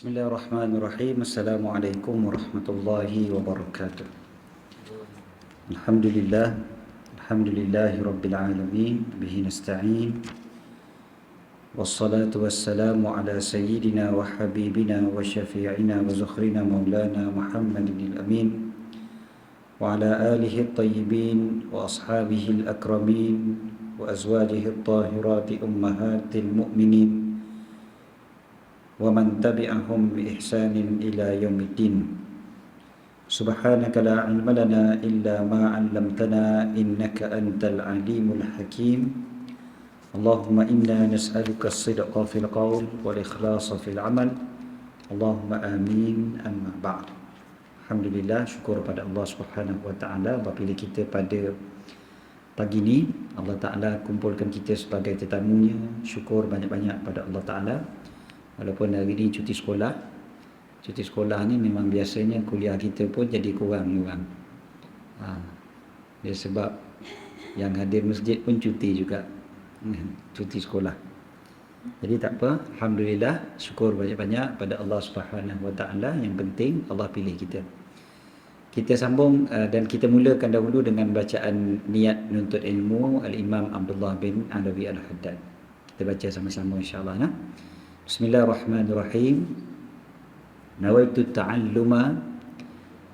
Bismillahirrahmanirrahim. Assalamualaikum warahmatullahi wabarakatuh. Alhamdulillahi rabbil alamin, bihi nasta'in. Wassalatu wassalamu ala sayyidina wa habibina wa syafi'ina wa zukhrina maulana Muhammadin al-amin wa ala alihi at-tayyibin wa ashabihi al-akramin wa azwajihi at-tahirati ummahatil mu'minin wa man tabi'ahum bi ihsanin ila yaumiddin. Subhanaka la ilma lana illa ma 'allamtana innaka antal alimul hakim. Allahumma inna nas'aluka as-sidqa fil qawl wal ikhlasa fil amal. Allahumma amin. Amma ba'd. Alhamdulillah, syukur pada Allah Subhanahu wa taala apabila kita pada pagi ni Allah Taala kumpulkan kita sebagai tetamunya. Syukur banyak-banyak pada Allah Taala. Walaupun hari ni cuti sekolah ni memang biasanya kuliah kita pun jadi kurang. Dia sebab yang hadir masjid pun cuti juga, cuti sekolah. Jadi tak apa, alhamdulillah, syukur banyak-banyak pada Allah Subhanahu wa taala. Yang penting Allah pilih kita. Kita sambung dan kita mulakan dahulu dengan bacaan niat menuntut ilmu Al-Imam Abdullah bin Alawi Al-Haddad. Kita baca sama-sama insya-Allah nah. Bismillahirrahmanirrahim. Nawaitu ta'alluma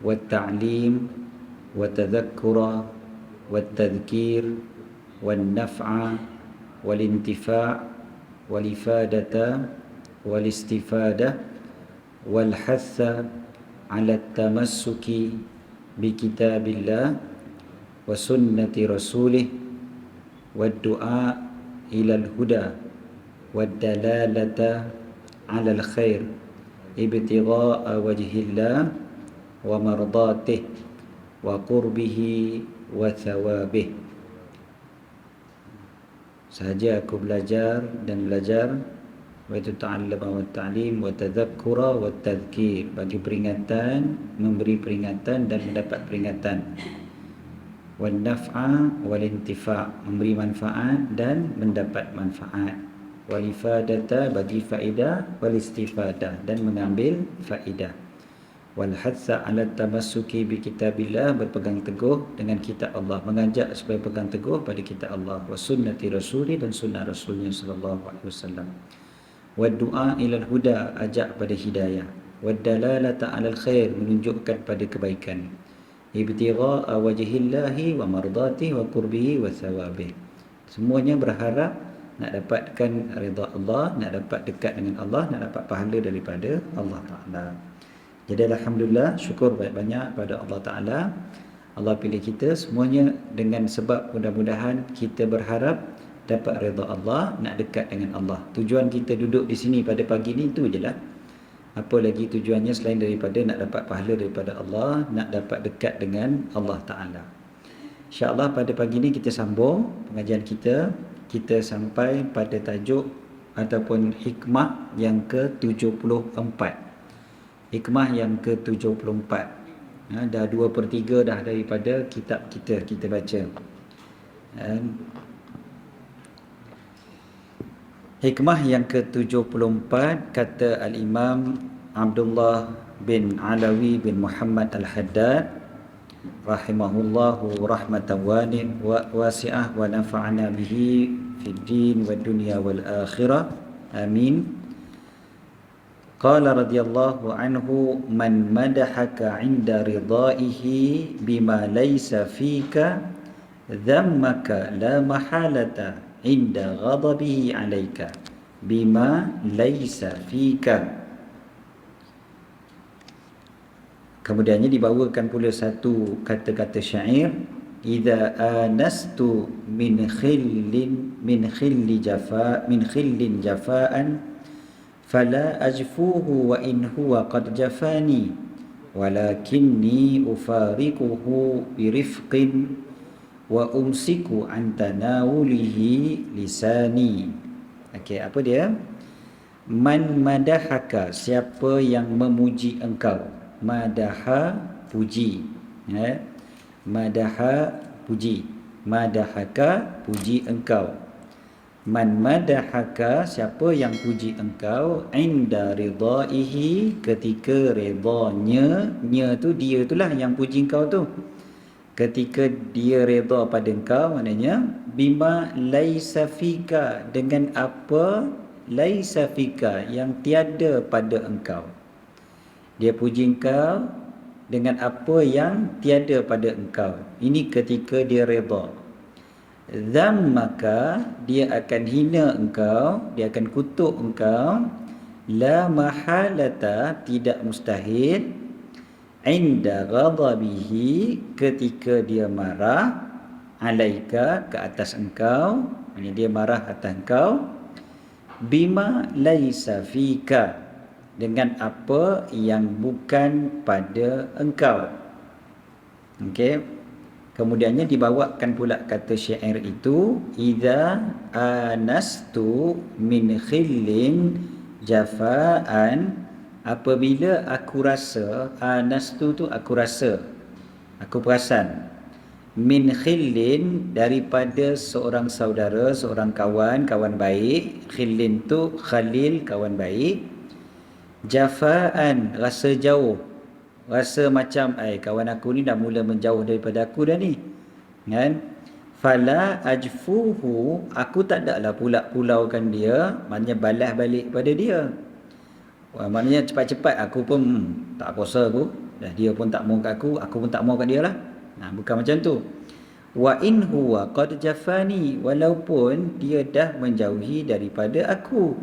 wa ta'lim wa tadhakkura wa tadhkir wa naf'a wal intifa' wal ifadata wal istifada wal hatha ala tamassuki bi kitabillah wa sunnati rasulih wa du'a ila al-huda والدلالة على الخير ابتغاء وجه الله ومرضاته وقربه وثوابه. Sahaja aku belajar dan belajar, wa ta'allama wa ta'lim wa tadhakkura wa tadhkir, bagi peringatan, memberi peringatan dan mendapat peringatan, wa naf'a wal intifa', memberi manfaat dan mendapat manfaat, wal ifadata, bagi faedah, wal istifadah, dan mengambil faedah, wal hatha ala tamassuki bi kitabillah, berpegang teguh dengan kitab Allah, mengajak supaya pegang teguh pada kitab Allah, wa sunnati rasuli, dan sunnah rasulnya sallallahu alaihi wasallam, wa du'a ilal huda, ajak pada hidayah, wa dalalata alal khair, menunjukkan pada kebaikan, ibtigha'a wajhillahi wa mardatihi wa qurbihi wa thawabih, semuanya berharap nak dapatkan redha Allah, nak dapat dekat dengan Allah, nak dapat pahala daripada Allah Ta'ala. Jadi alhamdulillah, syukur banyak-banyak pada Allah Ta'ala. Allah pilih kita semuanya dengan sebab mudah-mudahan kita berharap dapat redha Allah, nak dekat dengan Allah. Tujuan kita duduk di sini pada pagi ni itu je lah. Apa lagi tujuannya selain daripada nak dapat pahala daripada Allah, nak dapat dekat dengan Allah Ta'ala. InsyaAllah pada pagi ni kita sambung pengajian kita. Kita sampai pada tajuk ataupun hikmah yang ke-74. Hikmah yang ke-74. Dah 2/3 dah daripada kitab kita baca. Hikmah yang ke-74, kata Al-Imam Abdullah bin Alawi bin Muhammad Al-Haddad rahimahullahu rahmatan wasi'ah wa nafa'ana bihi fid din wad dunya wal akhirah amin. Qala radhiyallahu anhu, man madahaka 'inda ridaihi bima laysa fika dhammaka la mahalata 'inda ghadabihi 'alayka bima laysa fika. Kemudiannya dibawakan pula satu kata-kata syair, idza anastu min khillin jafaan fala ajfuhu wa in huwa qad jafani walakinni ufariquhu birifqin wa umsiku an tanawulihi lisani. Okey, apa dia? Man madahaka, siapa yang memuji engkau. Madaha, puji, madaha, puji, madahaka, puji engkau. Man madahaka, siapa yang puji engkau, inda ridaihi, ketika redanya. Nya tu dia itulah yang puji engkau tu. Ketika dia reda pada engkau, maknanya bima laisa fika, dengan apa laisa fika, yang tiada pada engkau. Dia puji engkau dengan apa yang tiada pada engkau. Ini ketika dia reda. Zammaka, dia akan hina engkau, dia akan kutuk engkau. La mahalata, tidak mustahil. Inda ghadabihi, ketika dia marah. Alaika, ke atas engkau, maksudnya dia marah atas engkau. Bima laisa fika, dengan apa yang bukan pada engkau. Okey. Kemudiannya dibawakan pula kata syair itu, idza anastu min khillin jafaan, apabila aku rasa, anastu tu aku rasa, aku perasan, min khillin, daripada seorang saudara, seorang kawan, kawan baik. Khillin tu khalil, kawan baik. Jafaan, rasa jauh, rasa macam kawan aku ni dah mula menjauh daripada aku dah ni, kan? Fala ajfuhu, aku tak adalah pulaukan dia, maknanya balas balik pada dia. Maknanya cepat-cepat aku pun tak puasa aku, dah dia pun tak mau kat aku pun tak mau kat dia lah. Bukan macam tu. Wa in huwa qad jafani, walaupun dia dah menjauhi daripada aku.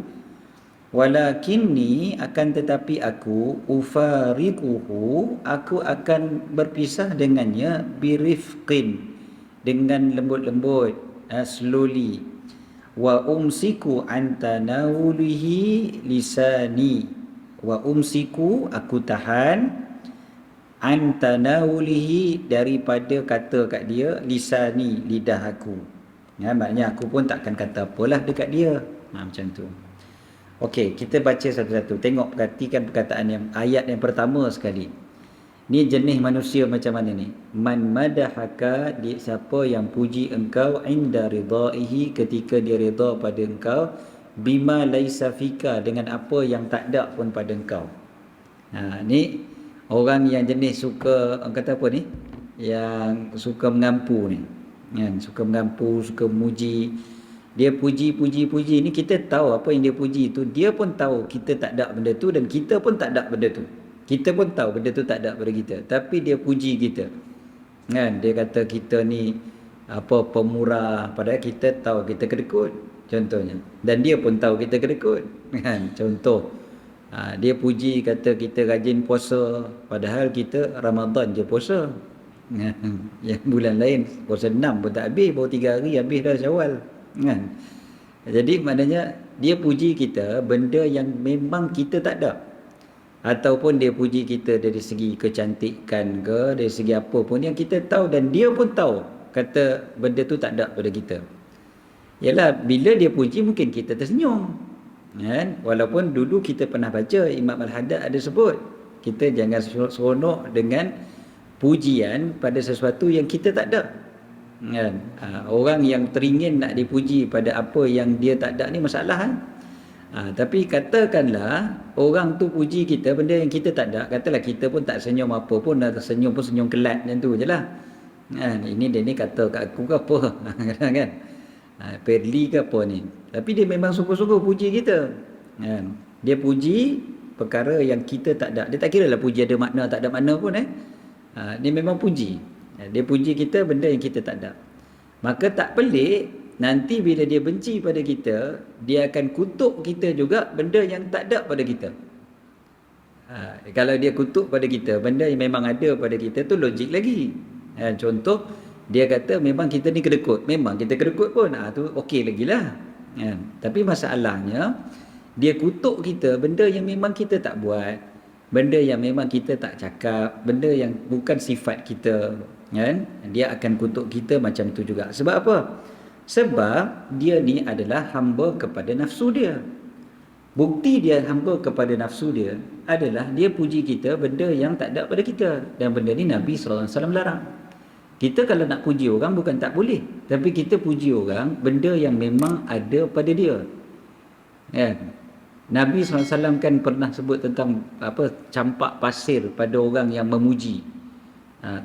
Walakinni, akan tetapi aku, ufariquhu, aku akan berpisah dengannya, birifqin, dengan lembut-lembut, slowly. Wa umsiku an tanawulihi lisani, wa umsiku, aku tahan, an tanawulihi, daripada kata kat dia, lisani, lidah aku. Maknanya aku pun takkan kata apalah dekat dia. Macam tu. Okey, kita baca satu-satu. Tengok, perhatikan perkataan yang ayat yang pertama sekali. Ni jenis manusia macam mana ni? Man madahaka, siapa yang puji engkau, inda ridaihi, ketika dia reda pada engkau, bima laisa fika, dengan apa yang tak ada pun pada engkau. Ni orang yang jenis suka, orang kata apa ni? Yang suka mengampu ni. Kan, suka mengampu, suka memuji. Dia puji ni, kita tahu apa yang dia puji tu, dia pun tahu kita tak ada benda tu, dan kita pun tak ada benda tu. Kita pun tahu benda tu tak ada pada kita, tapi dia puji kita. Kan, dia kata kita ni pemurah, padahal kita tahu kita kedekut, contohnya. Dan dia pun tahu kita kedekut, kan, contoh. Dia puji kata kita rajin puasa, padahal kita Ramadan je puasa. Yang bulan lain puasa 6 pun tak habis, baru 3 hari habis dah Syawal. Kan? Jadi maknanya dia puji kita benda yang memang kita tak ada, ataupun dia puji kita dari segi kecantikan ke, dari segi apa pun yang kita tahu, dan dia pun tahu kata benda tu tak ada pada kita. Yalah, bila dia puji mungkin kita tersenyum, kan? Walaupun dulu kita pernah baca Imam Al-Haddad ada sebut, kita jangan seronok dengan pujian pada sesuatu yang kita tak ada. Kan? Orang yang teringin nak dipuji pada apa yang dia tak ada ni masalah, kan? Tapi katakanlah orang tu puji kita benda yang kita tak ada, katalah kita pun tak senyum apa pun, dah senyum pun senyum kelat macam tu je lah. Ini dia ni kata kat aku ke apa, kan? Perli ke apa ni, tapi dia memang sungguh-sungguh puji kita, kan? Dia puji perkara yang kita tak ada. Dia tak kira lah puji ada makna tak ada makna pun, dia memang puji. Dia puji kita benda yang kita tak ada. Maka tak pelik nanti bila dia benci pada kita, dia akan kutuk kita juga benda yang tak ada pada kita. Kalau dia kutuk pada kita benda yang memang ada pada kita, tu logik lagi. Contoh, dia kata memang kita ni kedekut, memang kita kedekut pun, tu okey lagi lah. Tapi masalahnya dia kutuk kita benda yang memang kita tak buat, benda yang memang kita tak cakap, benda yang bukan sifat kita, kan? Dia akan kutuk kita macam tu juga. Sebab apa? Sebab dia ni adalah hamba kepada nafsu dia. Bukti dia hamba kepada nafsu dia adalah dia puji kita benda yang tak ada pada kita, dan benda ni Nabi SAW larang. Kita kalau nak puji orang bukan tak boleh, tapi kita puji orang benda yang memang ada pada dia. Kan? Nabi SAW kan pernah sebut tentang apa, campak pasir pada orang yang memuji.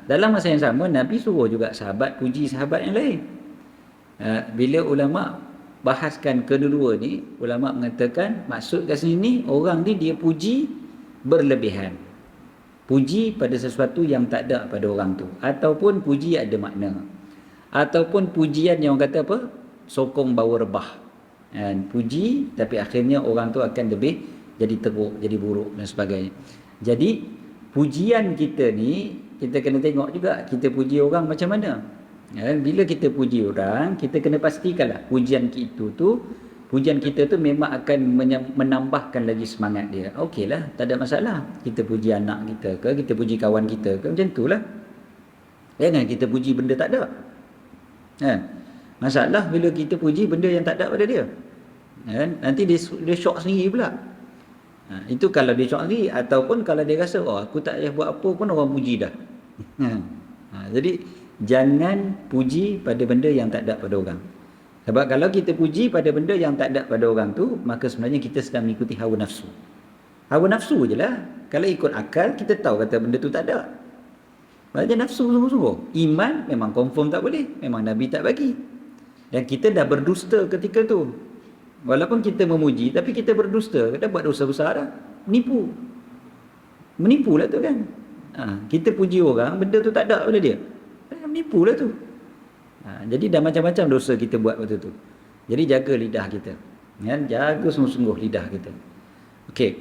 Dalam masa yang sama Nabi suruh juga sahabat puji sahabat yang lain. Bila ulama bahaskan kedua-dua ni, ulama mengatakan maksud kat sini orang ni dia puji berlebihan. Puji pada sesuatu yang tak ada pada orang tu, ataupun puji ada makna, ataupun pujian yang orang kata apa, sokong bawa rebah. Puji tapi akhirnya orang tu akan lebih jadi teruk, jadi buruk dan sebagainya. Jadi pujian kita ni kita kena tengok juga kita puji orang macam mana. Bila kita puji orang, kita kena pastikanlah pujian kita tu memang akan menambahkan lagi semangat dia. Okeylah, tak ada masalah. Kita puji anak kita ke, kita puji kawan kita ke, macam itulah. Jangan kita puji benda tak ada. Masalah bila kita puji benda yang tak ada pada dia. Nanti dia syok sendiri pula. Itu kalau dia syok sendiri, ataupun kalau dia rasa aku tak payah buat apa pun orang puji dah. Jadi jangan puji pada benda yang tak ada pada orang. Sebab kalau kita puji pada benda yang tak ada pada orang tu, maka sebenarnya kita sedang mengikuti hawa nafsu. Hawa nafsu je lah. Kalau ikut akal, kita tahu kata benda tu tak ada. Maksudnya nafsu sungguh-sungguh. Iman memang confirm tak boleh. Memang Nabi tak bagi. Dan kita dah berdusta ketika tu. Walaupun kita memuji, tapi kita berdusta. Kita buat dosa besar dah. Menipu lah tu kan. Kita puji orang, benda tu tak ada pada dia. Menipu lah tu. Jadi dah macam-macam dosa kita buat waktu tu. Jadi jaga lidah kita. Jaga sungguh-sungguh lidah kita. Okey.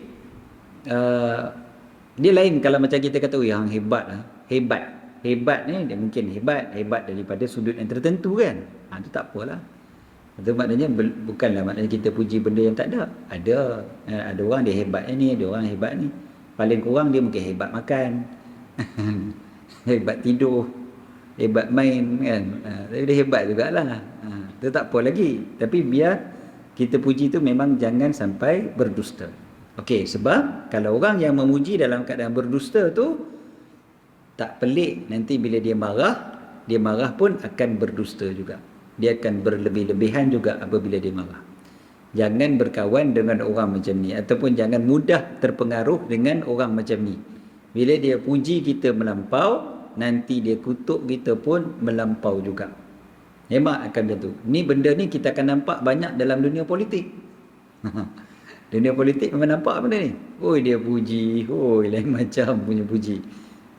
Dia lain kalau macam kita kata yang hebat lah. Hebat ni dia mungkin hebat daripada sudut yang tertentu kan. Itu tak apalah. Itu maknanya bukanlah maknanya kita puji benda yang tak ada. Ada orang dia hebat ni, ada orang hebat ni. Paling kurang dia mungkin hebat makan. Hebat tidur. Hebat main kan. Tapi dia hebat jugalah. Itu tak apa lagi. Tapi biar kita puji tu memang jangan sampai berdusta. Okey, sebab kalau orang yang memuji dalam keadaan berdusta tu, tak pelik nanti bila dia marah pun akan berdusta juga. Dia akan berlebih-lebihan juga apabila dia marah. Jangan berkawan dengan orang macam ni, ataupun jangan mudah terpengaruh dengan orang macam ni. Bila dia puji kita melampau, nanti dia kutuk kita pun melampau juga. Memang akan macam tu. Ni benda ni kita akan nampak banyak dalam dunia politik. Dunia politik memang nampak benda ni. Dia puji, lain macam punya puji.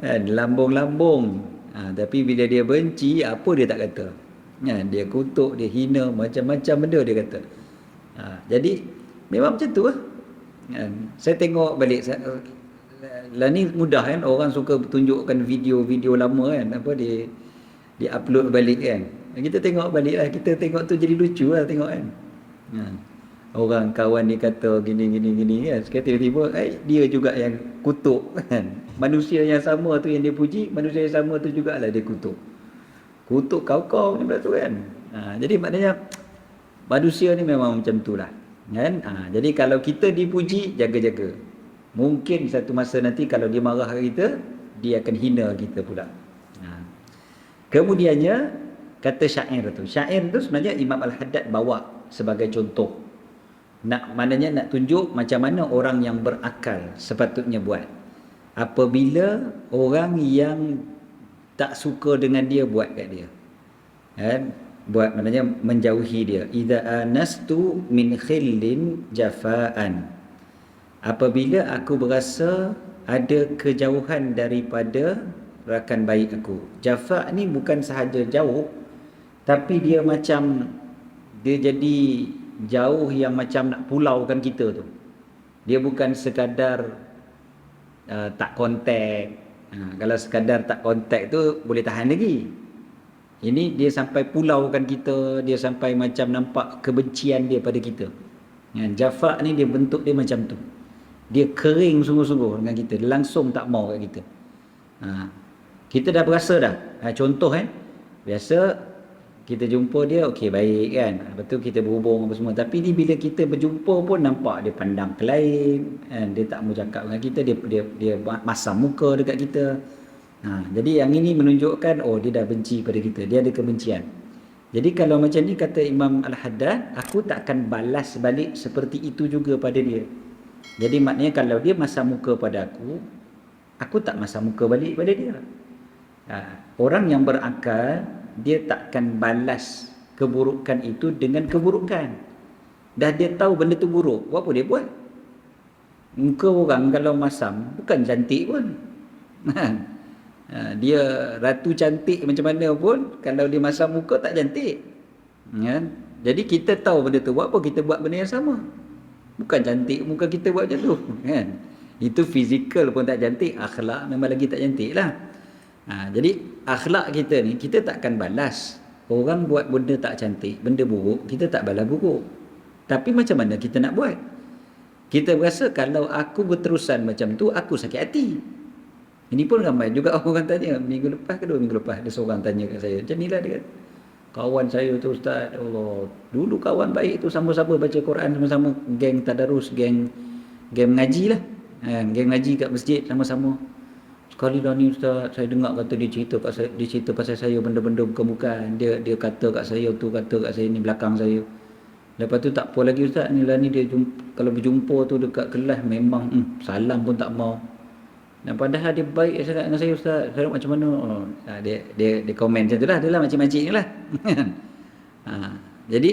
Lambung-lambung. Tapi bila dia benci, apa dia tak kata. Dia kutuk, dia hina, macam-macam benda dia kata. Jadi memang macam tu lah. Saya tengok balik, lah ni mudah kan, orang suka tunjukkan video-video lama kan, apa di upload balik kan. Kita tengok balik lah, kita tengok tu jadi lucu lah tengok kan. Orang kawan dia kata gini kan, sekali tiba-tiba dia juga yang kutuk kan. Manusia yang sama tu yang dia puji, manusia yang sama tu jugalah dia kutuk kau ni pula tu kan. Jadi maknanya manusia ni memang macam tu lah kan. Jadi kalau kita dipuji, jaga-jaga. Mungkin satu masa nanti kalau dia marah kita, dia akan hina kita pula. Kemudiannya kata syair tu sebenarnya Imam Al-Haddad bawa sebagai contoh. Maknanya nak tunjuk macam mana orang yang berakal sepatutnya buat apabila orang yang tak suka dengan dia buat kat dia. Buat maknanya menjauhi dia. Idza anastu min khillin jafaan. Apabila aku berasa ada kejauhan daripada rakan baik aku. Jafa ni bukan sahaja jauh, tapi dia macam dia jadi jauh yang macam nak pulaukan kita tu. Dia bukan sekadar tak kontak. Kalau sekadar tak kontak tu boleh tahan lagi. Ini dia sampai pulaukan kita, dia sampai macam nampak kebencian dia pada kita. Jafa ni dia bentuk dia macam tu. Dia kering sungguh-sungguh dengan kita, dia langsung tak mau kat kita. Kita dah berasa dah. Contoh biasa kita jumpa dia okey baik kan, lepas tu kita berhubung apa semua, tapi ni bila kita berjumpa pun nampak dia pandang ke lain kan? Dia tak mau cakap dengan kita, dia masam muka dekat kita. Jadi yang ini menunjukkan dia dah benci pada kita, dia ada kebencian. Jadi kalau macam ni kata Imam Al-Haddad, aku takkan balas balik seperti itu juga pada dia. Jadi maknanya kalau dia masam muka pada aku tak masam muka balik pada dia. Orang yang berakal, dia takkan balas keburukan itu dengan keburukan. Dah dia tahu benda tu buruk, buat apa dia buat? Muka orang kalau masam bukan cantik pun. Dia ratu cantik macam mana pun, kalau dia masam muka tak cantik. Jadi kita tahu benda tu, buat apa kita buat benda yang sama? Bukan cantik muka kita buat macam tu, kan? Itu fizikal pun tak cantik, akhlak memang lagi tak cantik lah. Jadi akhlak kita ni, kita takkan balas. Orang buat benda tak cantik, benda buruk, kita tak balas buruk. Tapi macam mana kita nak buat? Kita berasa kalau aku berterusan macam tu, aku sakit hati. Ini pun ramai juga orang tanya, minggu lepas ke 2 minggu lepas, ada seorang tanya kat saya, macam inilah dia kata, kawan saya tu Ustaz, Allah, dulu kawan baik tu, sama-sama baca Quran, sama-sama geng tadarus, geng mengaji lah, geng mengaji kat masjid sama-sama. Sekali dah ni Ustaz, saya dengar kata dia cerita pasal saya benda-benda bukan-bukan, dia kata kat saya tu, kata kat saya ni belakang saya. Lepas tu tak apa lagi Ustaz, ni lah ni dia kalau berjumpa tu dekat kelas memang salam pun tak mau. Dan padahal dia baik sangat dengan saya Ustaz, saya macam mana? Dia komen macam tu lah, dia lah macam-macam ni lah. Jadi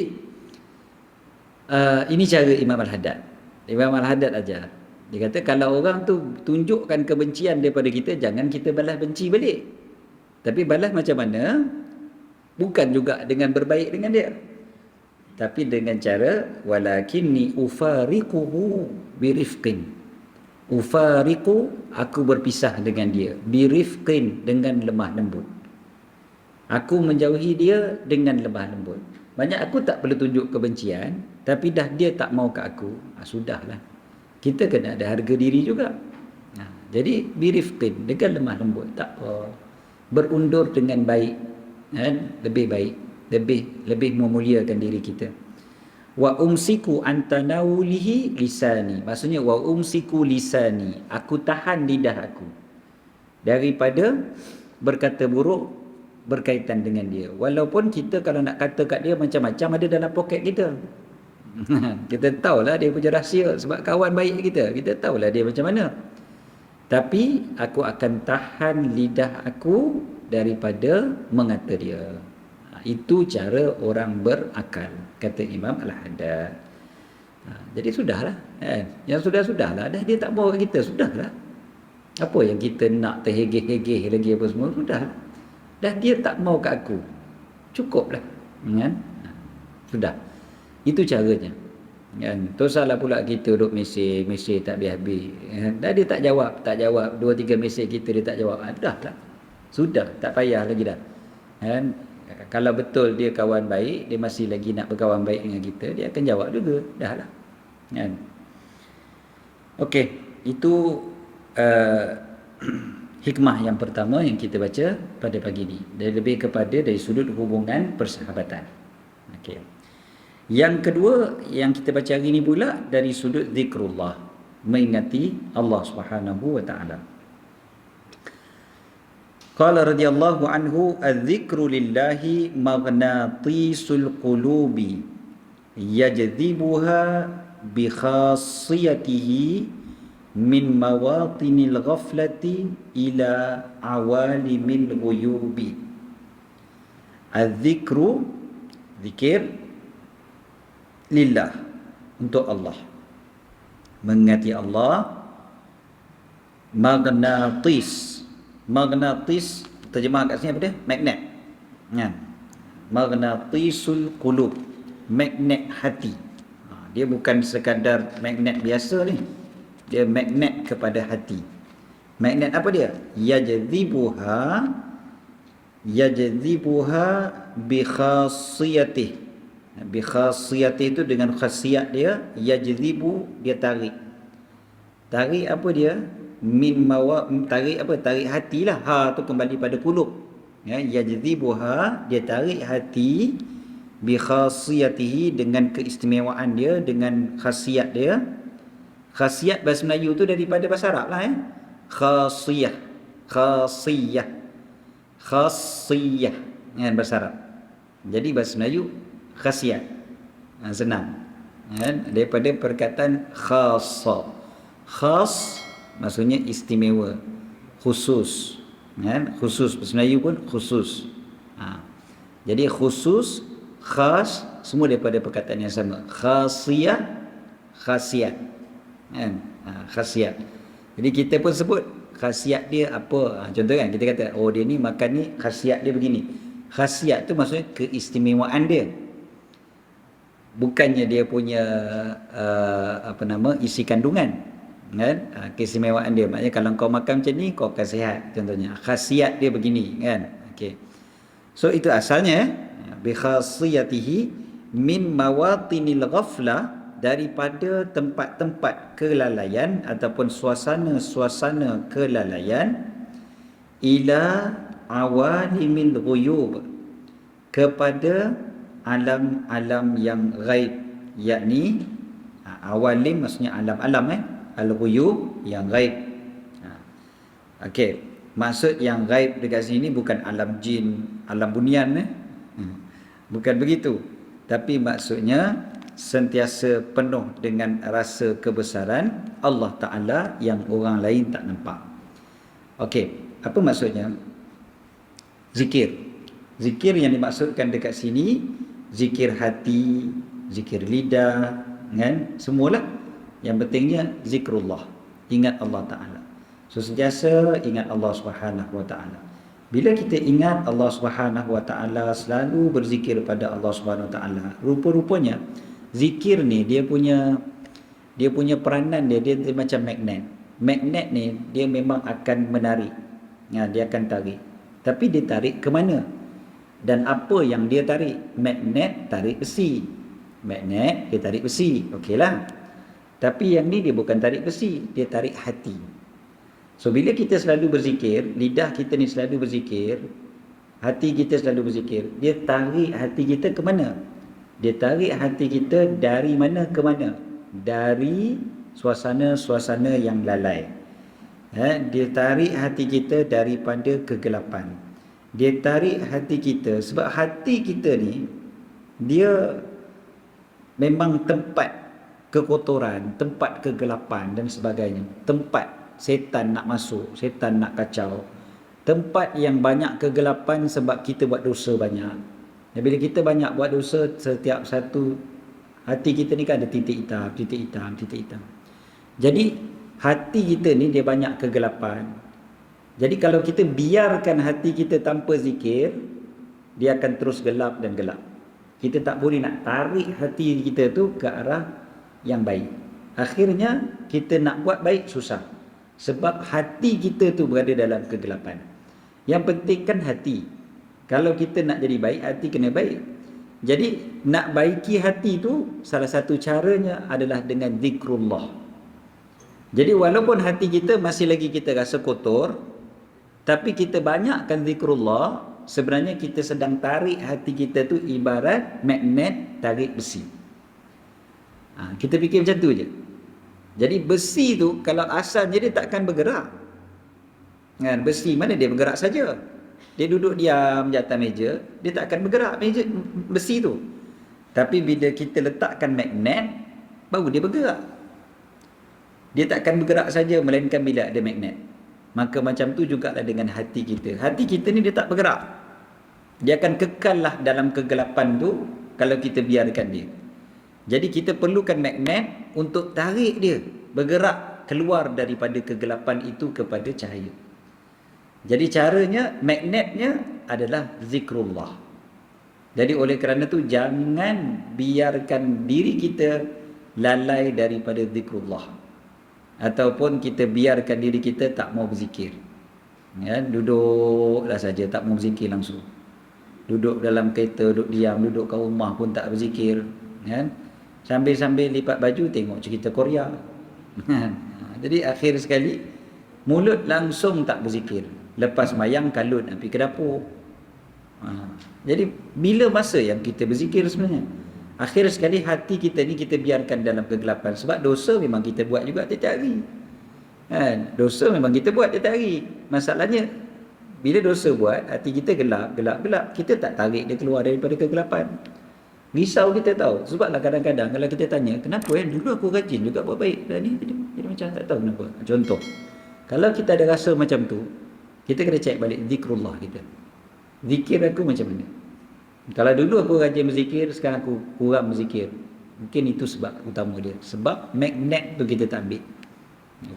ini cara Imam Al-Haddad. Imam Al-Haddad ajar. Dia kata kalau orang tu tunjukkan kebencian daripada kita, jangan kita balas benci balik. Tapi balas macam mana? Bukan juga dengan berbaik dengan dia, tapi dengan cara walakinni ufariquhu birifqin. Ufariqu, aku berpisah dengan dia, birifqin, dengan lemah lembut. Aku menjauhi dia dengan lemah lembut. Banyak aku tak perlu tunjuk kebencian, tapi dah dia tak mau kat aku, sudahlah. Kita kena ada harga diri juga. Jadi birifqin, dengan lemah lembut, tak apa. Berundur dengan baik, lebih baik, lebih memuliakan diri kita. Wa umsiku antanawulihi lisani, maksudnya wa umsiku lisani, aku tahan lidah aku daripada berkata buruk berkaitan dengan dia. Walaupun kita kalau nak kata kat dia macam-macam ada dalam poket kita. Kita tahulah dia punya rahsia, sebab kawan baik kita tahulah dia macam mana. Tapi aku akan tahan lidah aku daripada mengata dia. Itu cara orang berakal, kata Imam Al-Haddad. Jadi sudahlah, yang sudah-sudahlah, dah dia tak bawa kita, sudahlah. Apa yang kita nak terhegeh-hegeh lagi apa semua, sudah. Dah dia tak mau kat aku, cukuplah, kan? Sudah. Itu caranya. Kan? Tu salah pula kita duduk mesej tak habis-habis. Dah dia tak jawab 2-3 mesej kita dia tak jawab. Dah lah. Sudah, tak payah lagi dah. Kan? Kalau betul dia kawan baik, dia masih lagi nak berkawan baik dengan kita, dia akan jawab juga. Dah lah. Kan? Okey, itu hikmah yang pertama yang kita baca pada pagi ini. Lebih kepada dari sudut hubungan persahabatan. Okey. Yang kedua yang kita baca hari ini pula dari sudut zikrullah, mengingati Allah Subhanahu wa taala. Qala radhiyallahu anhu, adz-dzikru lillahi maghnatisul qulubi yajdzibuha bi khassiyatihi min mawatinil ghaflati ila awalimil ghuyubi. Az-dzikru, zikir, lillah, untuk Allah, mengingati Allah. Magnatis terjemah kat sini apa dia? Magnet. Kan? Magnatisul qulub, magnet hati. Dia bukan sekadar magnet biasa ni. Dia magnet kepada hati. Magnet apa dia? Yajdzibuha bi khassiyatih. Bi khassiyatih itu dengan khasiat dia, yajdzibu, dia tarik. Tarik apa dia? Tarik apa? Tarik hatilah. Tu kembali pada qulub. Yajdzibuha, dia tarik hati, bi khassiyatihi, dengan keistimewaan dia, dengan khasiat dia. Khasiat bahasa Melayu tu daripada bahasa Arab lah. Khasiyah. khasiyah. Khasiyah kan bahasa Arab. Jadi bahasa Melayu khasiat. Senang. Kan daripada perkataan khassa. Khas maksudnya istimewa, khusus. Kan khusus bahasa Melayu pun khusus. Jadi khusus, khas semua daripada perkataan yang sama. Khasiyah, khasiat. Kan? Khasiat. Jadi kita pun sebut khasiat dia apa. Contoh kan kita kata oh dia ni makan ni khasiat dia begini. Khasiat tu maksudnya keistimewaan dia. Bukannya dia punya isi kandungan. Kan? Keistimewaan dia. Maknanya kalau kau makan macam ni kau akan sihat contohnya. Khasiat dia begini kan. Okey. So itu asalnya bi khasiyatihi min mawatinil ghaflah, daripada tempat-tempat kelalaian ataupun suasana-suasana kelalaian, ila awalimil ghuyub, kepada alam-alam yang ghaib, yakni awalim maksudnya alam-alam, al-ghuyub yang ghaib. Okey, maksud yang ghaib dekat sini bukan alam jin, alam bunian, bukan begitu, tapi maksudnya sentiasa penuh dengan rasa kebesaran Allah Ta'ala yang orang lain tak nampak. Okey, apa maksudnya? Zikir. Zikir yang dimaksudkan dekat sini, zikir hati, zikir lidah, kan? Semualah. Yang pentingnya zikrullah, ingat Allah Ta'ala. So sentiasa ingat Allah Subhanahu Wa Ta'ala. Bila kita ingat Allah Subhanahu Wa Ta'ala, selalu berzikir pada Allah Subhanahu Wa Ta'ala, rupa-rupanya zikir ni dia punya peranan dia macam magnet. Magnet ni dia memang akan menarik. Dia akan tarik. Tapi dia tarik ke mana? Dan apa yang dia tarik? Magnet tarik besi. Magnet dia tarik besi. Okeylah. Tapi yang ni dia bukan tarik besi, dia tarik hati. So bila kita selalu berzikir, lidah kita ni selalu berzikir, hati kita selalu berzikir, dia tarik hati kita ke mana? Dia tarik hati kita dari mana ke mana? Dari suasana-suasana yang lalai. Dia tarik hati kita daripada kegelapan. Dia tarik hati kita sebab hati kita ni dia memang tempat kekotoran, tempat kegelapan dan sebagainya. Tempat setan nak masuk, setan nak kacau. Tempat yang banyak kegelapan sebab kita buat dosa banyak. Dan bila kita banyak buat dosa, setiap satu hati kita ni kan ada titik hitam, titik hitam, titik hitam. Jadi hati kita ni dia banyak kegelapan. Jadi kalau kita biarkan hati kita tanpa zikir, dia akan terus gelap dan gelap. Kita tak boleh nak tarik hati kita tu ke arah yang baik. Akhirnya kita nak buat baik susah. Sebab hati kita tu berada dalam kegelapan. Yang penting kan hati. Kalau kita nak jadi baik, hati kena baik. Jadi nak baiki hati tu salah satu caranya adalah dengan zikrullah. Jadi walaupun hati kita masih lagi kita rasa kotor, tapi kita banyakkan zikrullah, sebenarnya kita sedang tarik hati kita tu ibarat magnet tarik besi. Kita fikir macam tu je. Jadi besi tu kalau asalnya dia takkan bergerak. Kan besi mana dia bergerak saja. Dia duduk diam di atas meja, dia tak akan bergerak meja besi tu. Tapi bila kita letakkan magnet, baru dia bergerak. Dia tak akan bergerak saja melainkan bila ada magnet. Maka macam tu jugalah dengan hati kita. Hati kita ni dia tak bergerak. Dia akan kekallah dalam kegelapan tu kalau kita biarkan dia. Jadi kita perlukan magnet untuk tarik dia bergerak keluar daripada kegelapan itu kepada cahaya. Jadi caranya, magnetnya adalah zikrullah. Jadi oleh kerana tu jangan biarkan diri kita lalai daripada zikrullah. Ataupun kita biarkan diri kita tak mau berzikir. Ya, duduklah saja tak mau berzikir langsung. Duduk dalam kereta, duduk diam, duduk kat rumah pun tak berzikir. Ya. Sambil-sambil lipat baju tengok cerita Korea. Jadi akhir sekali mulut langsung tak berzikir. Lepas mayang kalut nak pergi ke dapur. Jadi bila masa yang kita berzikir sebenarnya? Akhir sekali hati kita ni kita biarkan dalam kegelapan. Sebab dosa memang kita buat juga tiap hari. Dosa memang kita buat dia tarik. Masalahnya bila dosa buat, hati kita gelap, kita tak tarik dia keluar daripada kegelapan. Risau kita tahu. Sebablah kadang-kadang kalau kita tanya, kenapa dulu aku rajin juga buat baik, dan ni jadi macam tak tahu kenapa. Contoh, kalau kita ada rasa macam tu, kita kena cek balik zikrullah kita. Zikir aku macam mana? Kalau dulu aku rajin berzikir, sekarang aku kurang berzikir. Mungkin itu sebab utama dia. Sebab magnet tu kita tak ambil.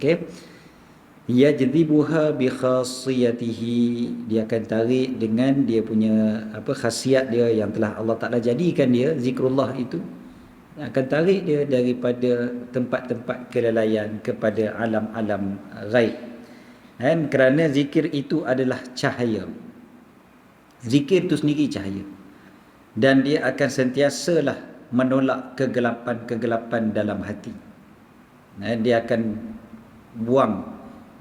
Okey. Yajdibuha bi khasiyatihi, dia akan tarik dengan dia punya khasiat dia yang telah Allah Taala jadikan dia. Zikrullah itu akan tarik dia daripada tempat-tempat kelalaian kepada alam-alam ghaib. Dan kerana zikir itu adalah cahaya. Zikir itu sendiri cahaya. Dan dia akan sentiasalah menolak kegelapan-kegelapan dalam hati. Dia akan buang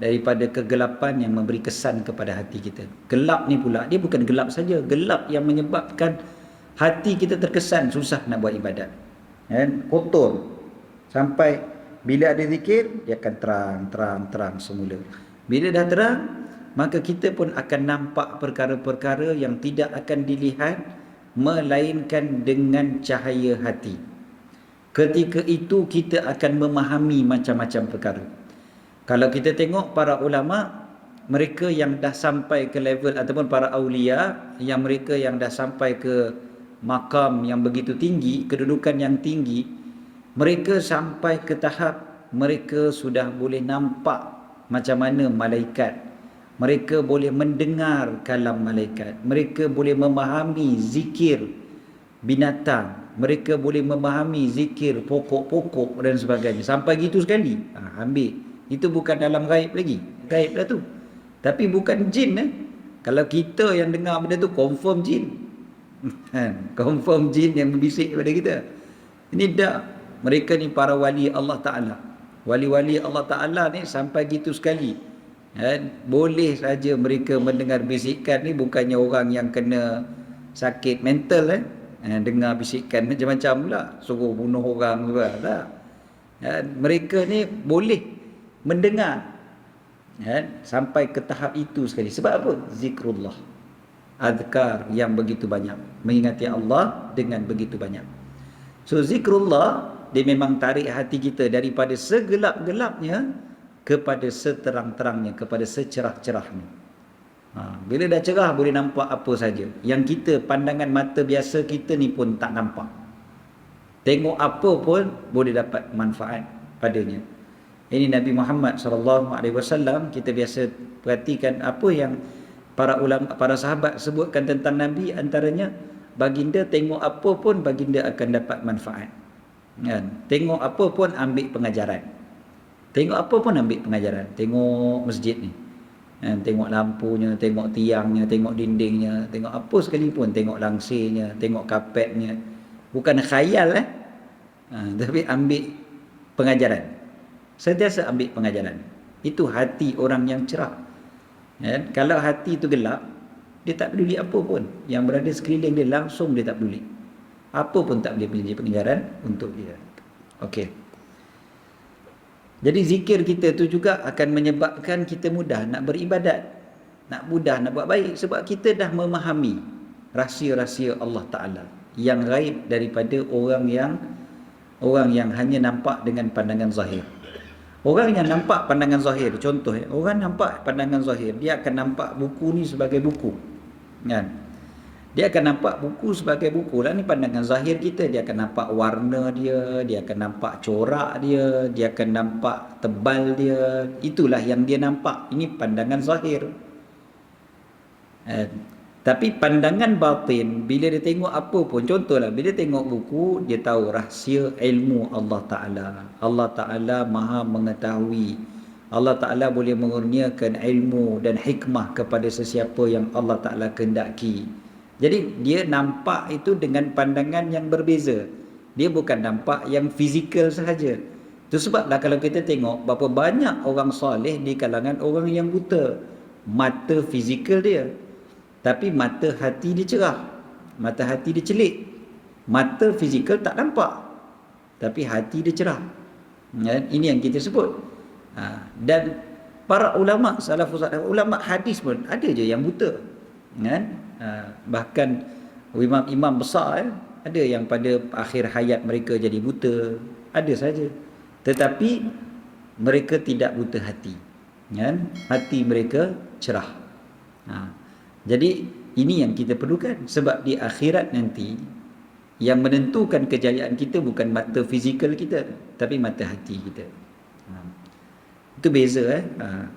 daripada kegelapan yang memberi kesan kepada hati kita. Gelap ni pula, dia bukan gelap saja, gelap yang menyebabkan hati kita terkesan susah nak buat ibadat. Kotor. Sampai bila ada zikir, dia akan terang semula. Bila dah terang, maka kita pun akan nampak perkara-perkara yang tidak akan dilihat melainkan dengan cahaya hati. Ketika itu kita akan memahami macam-macam perkara. Kalau kita tengok para ulama, mereka yang dah sampai ke level, ataupun para awliya yang mereka yang dah sampai ke makam yang begitu tinggi, kedudukan yang tinggi, mereka sampai ke tahap mereka sudah boleh nampak macam mana malaikat, mereka boleh mendengar kalam malaikat, mereka boleh memahami zikir binatang, mereka boleh memahami zikir pokok-pokok dan sebagainya. Sampai gitu sekali. Ambil. Itu bukan dalam gaib lagi. Gaib dah tu. Tapi bukan jin. Kalau kita yang dengar benda tu, confirm jin. Confirm jin yang membisik kepada kita. Ini dah. Mereka ni para wali Allah Ta'ala. Wali-wali Allah Ta'ala ni sampai gitu sekali. Boleh saja mereka mendengar bisikan ni, bukannya orang yang kena sakit mental. Dengar bisikan macam-macam pula. Suruh bunuh orang juga. Tak. Mereka ni boleh mendengar sampai ke tahap itu sekali. Sebab apa? Zikrullah, azkar yang begitu banyak, mengingati Allah dengan begitu banyak. So zikrullah, dia memang tarik hati kita daripada segelap-gelapnya kepada seterang-terangnya, kepada secerah-cerahnya. Bila dah cerah, boleh nampak apa saja yang kita, pandangan mata biasa kita ni pun tak nampak. Tengok apa pun boleh dapat manfaat padanya. Ini Nabi Muhammad SAW, kita biasa perhatikan apa yang para ulama, para sahabat sebutkan tentang Nabi. Antaranya, baginda tengok apa pun baginda akan dapat manfaat. Tengok apa pun ambil pengajaran. Tengok apa pun ambil pengajaran. Tengok masjid ni, tengok lampunya, tengok tiangnya, tengok dindingnya, tengok apa sekalipun, tengok langsirnya, tengok kapetnya. Bukan khayal tapi ambil pengajaran. Sentiasa ambil pengajaran. Itu hati orang yang cerah. Kalau hati itu gelap, dia tak peduli apa pun yang berada sekeliling dia, langsung dia tak peduli. Apa pun tak boleh menjadi pengajaran untuk dia. Okey. Jadi zikir kita tu juga akan menyebabkan kita mudah nak beribadat, nak mudah nak buat baik, sebab kita dah memahami rahsia-rahsia Allah Ta'ala yang gaib daripada orang yang hanya nampak dengan pandangan zahir. Orang yang nampak pandangan zahir, contoh orang nampak pandangan zahir, dia akan nampak buku ni sebagai buku. Dia akan nampak buku sebagai buku. Lah ni pandangan zahir kita, dia akan nampak warna dia akan nampak corak dia akan nampak tebal dia. Itulah yang dia nampak. Ini pandangan zahir. Tapi pandangan batin, bila dia tengok apa pun, contohlah bila tengok buku, dia tahu rahsia ilmu Allah Ta'ala. Allah Ta'ala maha mengetahui. Allah Ta'ala boleh mengurniakan ilmu dan hikmah kepada sesiapa yang Allah Ta'ala kehendaki. Jadi dia nampak itu dengan pandangan yang berbeza. Dia bukan nampak yang fizikal sahaja. Itu sebablah kalau kita tengok berapa banyak orang soleh di kalangan orang yang buta. Mata fizikal dia, tapi mata hati dia cerah, mata hati dia celik. Mata fizikal tak nampak, tapi hati dia cerah. Ini yang kita sebut Dan para ulama salafus salih, ulama hadis pun ada je yang buta, kan? Bahkan imam-imam besar ada yang pada akhir hayat mereka jadi buta, ada saja. Tetapi mereka tidak buta hati, kan? Hati mereka cerah. Jadi ini yang kita perlukan, sebab di akhirat nanti yang menentukan kejayaan kita bukan mata fizikal kita, tapi mata hati kita. Itu beza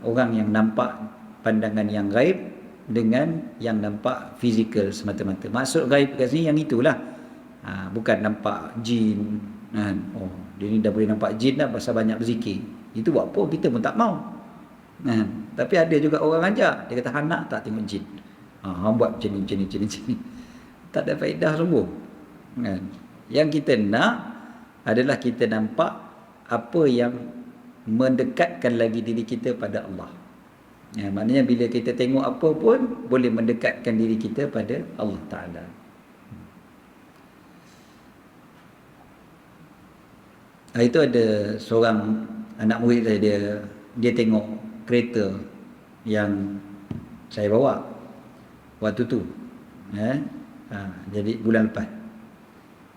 orang yang nampak pandangan yang gaib dengan yang nampak fizikal semata-mata. Maksud gaib kat sini yang itulah. Bukan nampak jin, kan? Oh, dia ni dah boleh nampak jin dah pasal banyak berzikir. Itu buat apa, kita pun tak mau. Tapi ada juga orang ajak, dia kata hang nak tak tengok jin. Hang buat macam ni. Tak ada faedah sungguh. Kan? Yang kita nak adalah kita nampak apa yang mendekatkan lagi diri kita pada Allah. Maknanya bila kita tengok apa pun boleh mendekatkan diri kita pada Allah Ta'ala. Itu ada seorang anak murid saya, dia tengok kereta yang saya bawa waktu tu, jadi bulan lepas.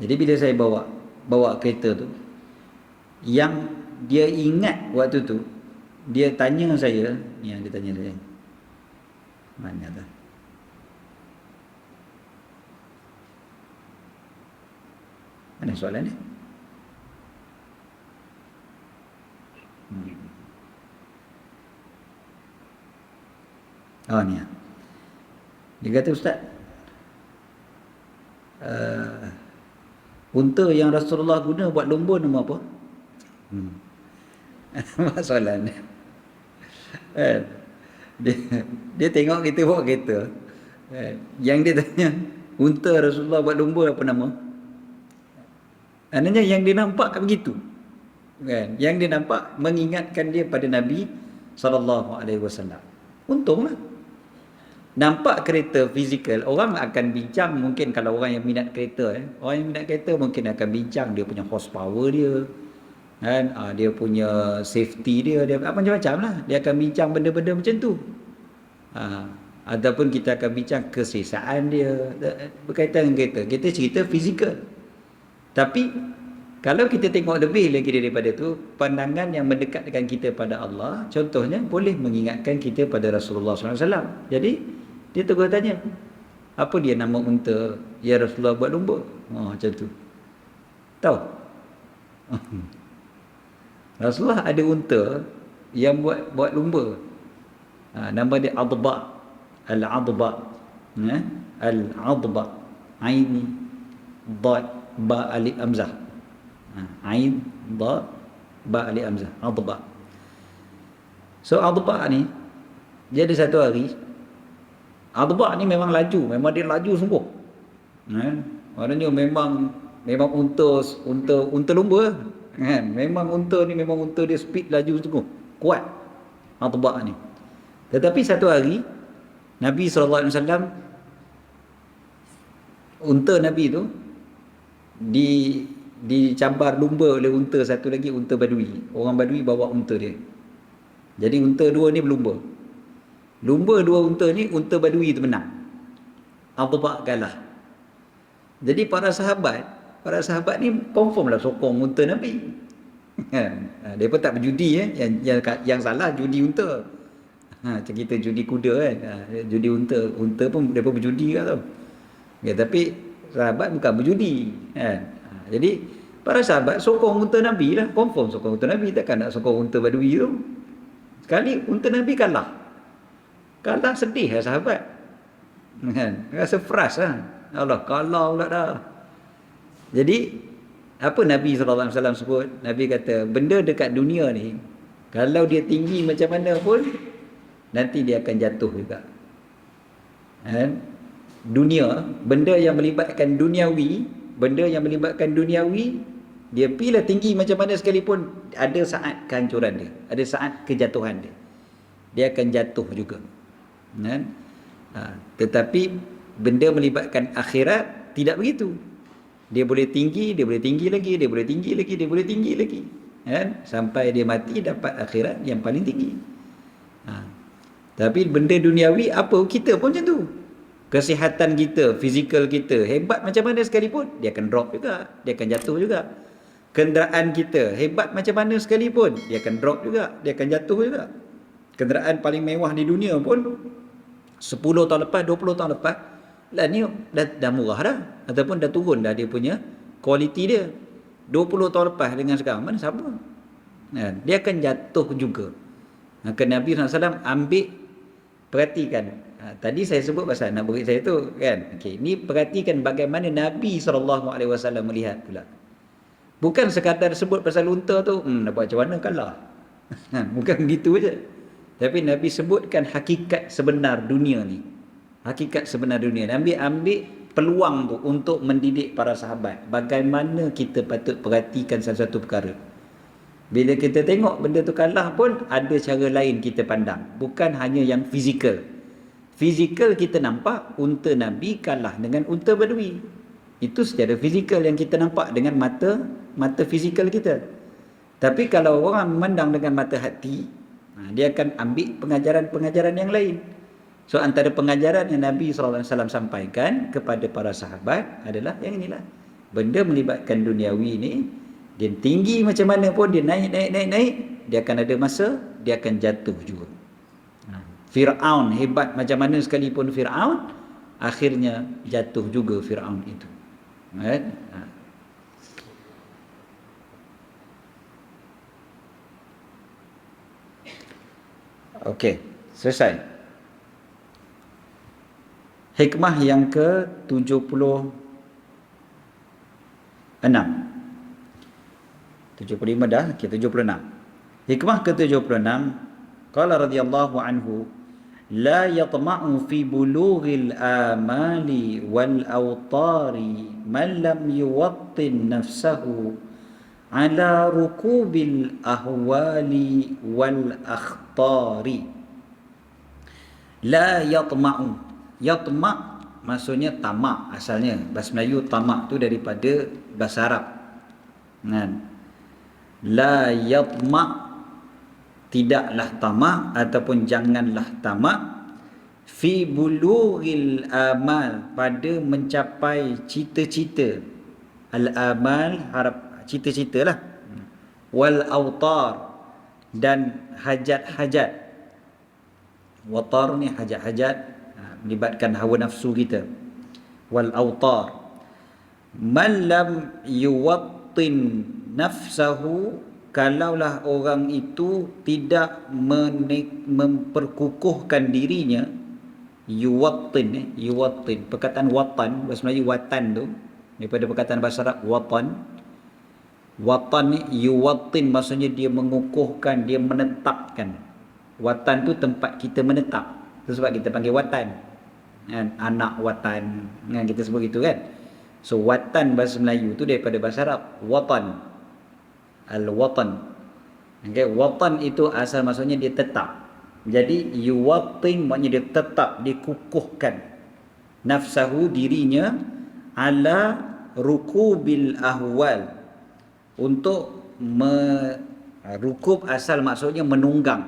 Jadi bila saya bawa kereta tu, yang dia ingat waktu tu, dia tanya saya, mana tu? Mana soalan ni? Oh ni. Dia kata, Ustaz, unta yang Rasulullah guna buat lumba nama apa? Soalan dia tengok kita bawa kereta, yang dia tanya unta Rasulullah buat lumba apa nama? Maknanya yang dia nampak kan begitu, kan? Yang dia nampak mengingatkan dia pada Nabi SAW. Untunglah nampak kereta fizikal, orang akan bincang. Mungkin kalau orang yang minat kereta, orang yang minat kereta mungkin akan bincang dia punya horsepower dia, kan? Dia punya safety dia macam-macam lah. Dia akan bincang benda-benda macam tu. Ataupun kita akan bincang keselesaan dia berkaitan dengan kereta. Kita cerita fizikal. Tapi kalau kita tengok lebih lagi daripada tu, pandangan yang mendekatkan kita pada Allah, contohnya boleh mengingatkan kita pada Rasulullah SAW. Jadi dia tegur tanya, apa dia nama unta ya Rasulullah buat lumba? Macam tu. Tahu? Rasulullah ada unta yang buat lumba. Nama dia Adba. Al-Adba. Al-Adba. Ain Dad Ba Alif Hamzah. Ain Dad Ba Alif Hamzah. Adba. So Adba ni, dia ada satu hari, Adba ni memang laju, memang dia laju sungguh. Maknanya memang unta lumba, kan? Memang unta ni memang unta dia speed laju sungguh, kuat Adba ni. Tetapi satu hari Nabi SAW, unta Nabi tu dicabar lumba oleh unta satu lagi, unta Badui. Orang Badui bawa unta dia. Jadi unta dua ni berlumba. Lumba dua unta ni, unta Badui tu menang. Adba kalah. Jadi para sahabat ni confirm lah sokong unta Nabi. Dia pun tak berjudi, yang salah judi unta. Macam kita judi kuda, kan. Judi unta pun dia pun berjudi kan tu. Tapi sahabat bukan berjudi, kan. Jadi para sahabat sokong unta Nabi lah, confirm sokong unta Nabi, takkan nak sokong unta Badui tu. Sekali unta Nabi kalah sedih lah sahabat, kan. Rasa frust lah. Allah, kalah pula dah. Jadi apa Nabi SAW sebut? Nabi kata, benda dekat dunia ni kalau dia tinggi macam mana pun nanti dia akan jatuh juga, kan. Dunia, benda yang melibatkan duniawi, dia bila tinggi macam mana sekalipun, ada saat kehancuran dia, ada saat kejatuhan dia akan jatuh juga, kan. Tetapi benda melibatkan akhirat tidak begitu. Dia boleh tinggi lagi, kan? Sampai dia mati dapat akhirat yang paling tinggi. Ha. Tapi benda duniawi apa kita pun macam tu. Kesihatan kita, fizikal kita hebat macam mana sekalipun, dia akan drop juga, dia akan jatuh juga. Kenderaan kita hebat macam mana sekalipun, dia akan drop juga, dia akan jatuh juga. Kenderaan paling mewah di dunia pun 10 tahun lepas, 20 tahun lepas lah ni dah murah dah, ataupun dah turun dah dia punya kualiti dia. 20 tahun lepas dengan sekarang mana sama. Dia akan jatuh juga. Maka Nabi SAW ambil, perhatikan. Tadi saya sebut pasal anak murid saya tu kan. Okey, ni perhatikan bagaimana Nabi SAW melihat pula. Bukan sekadar sebut pasal unta tu, nak buat macam mana kalah. Bukan begitu je. Tapi Nabi sebutkan hakikat sebenar dunia ni. Hakikat sebenar dunia. Nabi ambil peluang tu untuk mendidik para sahabat. Bagaimana kita patut perhatikan sesuatu perkara. Bila kita tengok benda tu kalah pun, ada cara lain kita pandang. Bukan hanya yang fizikal. Fizikal kita nampak unta Nabi kalah dengan unta Badui. Itu secara fizikal yang kita nampak dengan mata fizikal kita. Tapi kalau orang memandang dengan mata hati, dia akan ambil pengajaran-pengajaran yang lain. So antara pengajaran yang Nabi SAW sampaikan kepada para sahabat adalah yang inilah. Benda melibatkan duniawi ni, dia tinggi macam mana pun, dia naik, dia akan ada masa dia akan jatuh juga. Fir'aun hebat macam mana sekalipun Fir'aun, akhirnya jatuh juga Fir'aun itu. Right? Okey, selesai. Hikmah yang ke-76. 75 dah, okey 76. Hikmah ke-76, qala radhiyallahu anhu, la yatma'u fi bulughil amali wal awtari man lam yuwattin nafsahu ala rukubil ahwali wal akhtari. La yatma'u. Yatma' maksudnya tamak asalnya. Bahasa Melayu tamak tu daripada bahasa Arab. Kan? La yatma', tidaklah tamak ataupun janganlah tamak fi bulughil amal, pada mencapai cita-cita. Al-amal harap cita-cita lah. Wal autar, dan hajat-hajat. Watar ni hajat-hajat, melibatkan hawa nafsu kita. Wal autar, man lam yuwattin nafsahu, kalaulah orang itu tidak memperkukuhkan dirinya. Yuwattin, yuwattin, perkataan watan, bahasa Melayu watan tu daripada perkataan bahasa Arab watan. Watan ni yuwattin maksudnya dia mengukuhkan, dia menetapkan. Watan tu tempat kita menetap. Itu sebab kita panggil watan. Kan? Anak watan, kan kita sebut gitu kan. So watan bahasa Melayu tu daripada bahasa Arab watan. Al-watan. Okay, watan itu asal maksudnya dia tetap. Jadi yuwattin maknanya dia tetap, dikukuhkan nafsahu, dirinya, ala rukubil ahwal, untuk rukub asal maksudnya menunggang,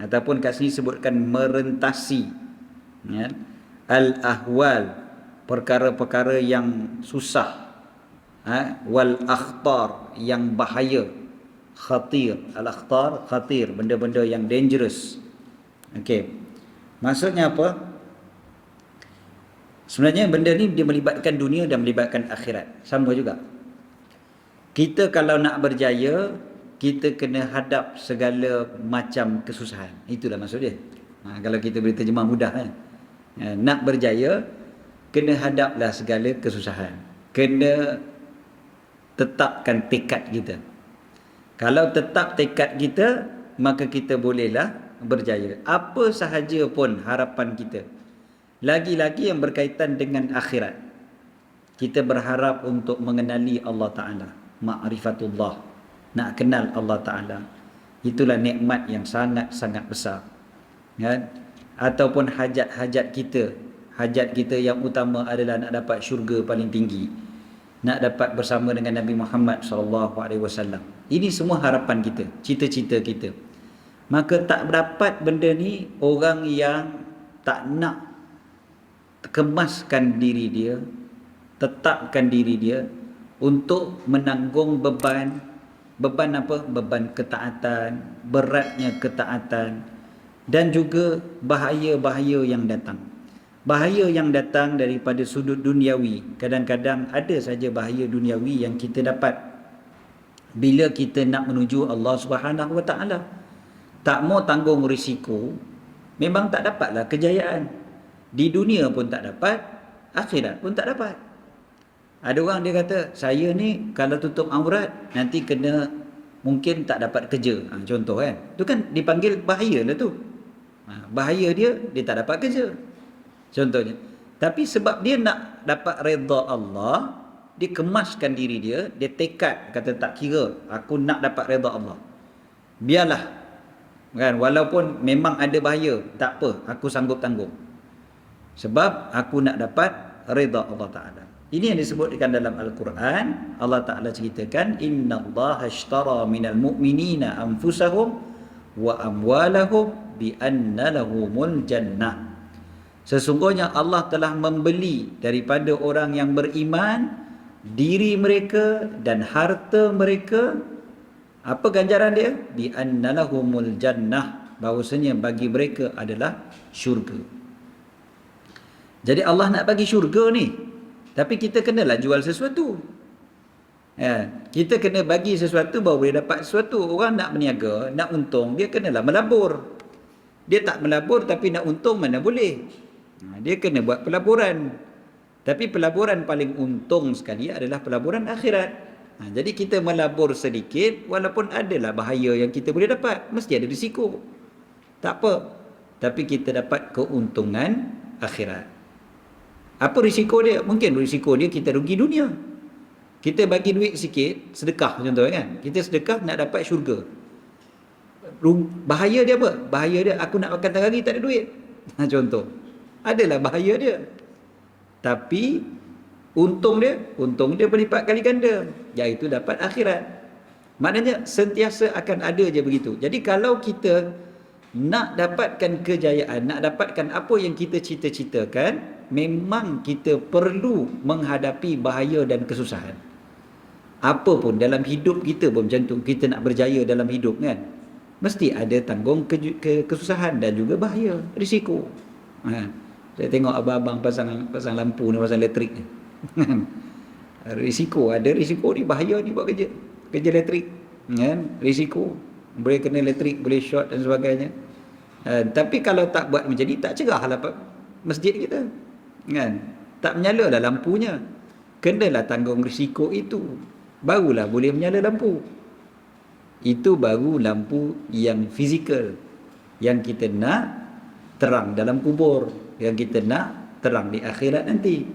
ataupun kat sini sebutkan merentasi, ya? Al-ahwal, perkara-perkara yang susah, wal akhtar, yang bahaya, khatir. Al-akhtar, khatir, benda-benda yang dangerous. Okey, maksudnya apa? Sebenarnya benda ni dia melibatkan dunia dan melibatkan akhirat, sama juga. Kita kalau nak berjaya, kita kena hadap segala macam kesusahan. Itulah maksud dia. Kalau kita boleh terjemah mudah kan. Nak berjaya, kena hadaplah segala kesusahan. Kena tetapkan tekad kita. Kalau tetap tekad kita, maka kita bolehlah berjaya. Apa sahaja pun harapan kita. Lagi-lagi yang berkaitan dengan akhirat. Kita berharap untuk mengenali Allah Ta'ala. Ma'rifatullah, nak kenal Allah Ta'ala. Itulah nikmat yang sangat-sangat besar, kan? Ataupun hajat-hajat kita. Hajat kita yang utama adalah nak dapat syurga paling tinggi. nak dapat bersama dengan Nabi Muhammad SAW. Ini semua harapan kita, cita-cita kita. Maka tak dapat benda ni orang yang tak nak kemaskan diri dia, tetapkan diri dia untuk menanggung beban apa? Beban ketaatan, beratnya ketaatan, dan juga bahaya-bahaya yang datang. Bahaya yang datang daripada sudut duniawi. Kadang-kadang ada saja bahaya duniawi yang kita dapat bila kita nak menuju Allah Subhanahu Wa Taala. Tak mau tanggung risiko, memang tak dapatlah kejayaan. Di dunia pun tak dapat, akhirat pun tak dapat. Ada orang dia kata, saya ni kalau tutup aurat nanti kena, mungkin tak dapat kerja. Contoh kan, tu kan dipanggil bahaya lah tu. Bahaya dia tak dapat kerja, contohnya. Tapi sebab dia nak dapat redha Allah, dia kemaskan diri dia, dia tekad, kata tak kira, aku nak dapat redha Allah, biarlah kan, walaupun memang ada bahaya, tak apa, aku sanggup tanggung, sebab aku nak dapat redha Allah Ta'ala. Ini yang disebutkan dalam Al-Quran. Allah Ta'ala ceritakan, innallaha ashtara minal mu'minina anfusahum wa amwalahum bi anna lahumul jannah. Sesungguhnya Allah telah membeli daripada orang yang beriman diri mereka dan harta mereka. Apa ganjaran dia? Bi anna lahumul jannah, bahawasanya bagi mereka adalah syurga. Jadi Allah nak bagi syurga ni, tapi kita kenalah jual sesuatu. Kita kena bagi sesuatu baru boleh dapat sesuatu. Orang nak berniaga, nak untung, dia kenalah melabur. Dia tak melabur tapi nak untung mana boleh. Dia kena buat pelaburan. Tapi pelaburan paling untung sekali adalah pelaburan akhirat. Jadi kita melabur sedikit, walaupun adalah bahaya yang kita boleh dapat, mesti ada risiko, tak apa, tapi kita dapat keuntungan akhirat. Apa risiko dia? Mungkin risiko dia kita rugi dunia. Kita bagi duit sikit, sedekah contoh kan, kita sedekah nak dapat syurga. Bahaya dia apa? Bahaya dia aku nak makan hari tak ada duit. Contoh, adalah bahaya dia. Tapi untung dia berlipat kali ganda, iaitu dapat akhirat. Maknanya sentiasa akan ada je begitu. Jadi kalau kita nak dapatkan kejayaan, nak dapatkan apa yang kita cita-citakan, memang kita perlu menghadapi bahaya dan kesusahan. Apa pun dalam hidup kita pun macam tu, kita nak berjaya dalam hidup kan, mesti ada tanggung kesusahan dan juga bahaya, risiko. Saya tengok abang-abang pasang lampu ni, pasang elektrik ni. Risiko, ada risiko ni, bahaya ni buat kerja elektrik kan, risiko, boleh kena elektrik, boleh short dan sebagainya. Tapi kalau tak buat macam ni, tak cerah lah masjid kita kan, tak menyala lah lampunya. Kenalah tanggung risiko itu, barulah boleh menyala lampu. Itu baru lampu yang fizikal, yang kita nak terang dalam kubur, yang kita nak terang di akhirat nanti.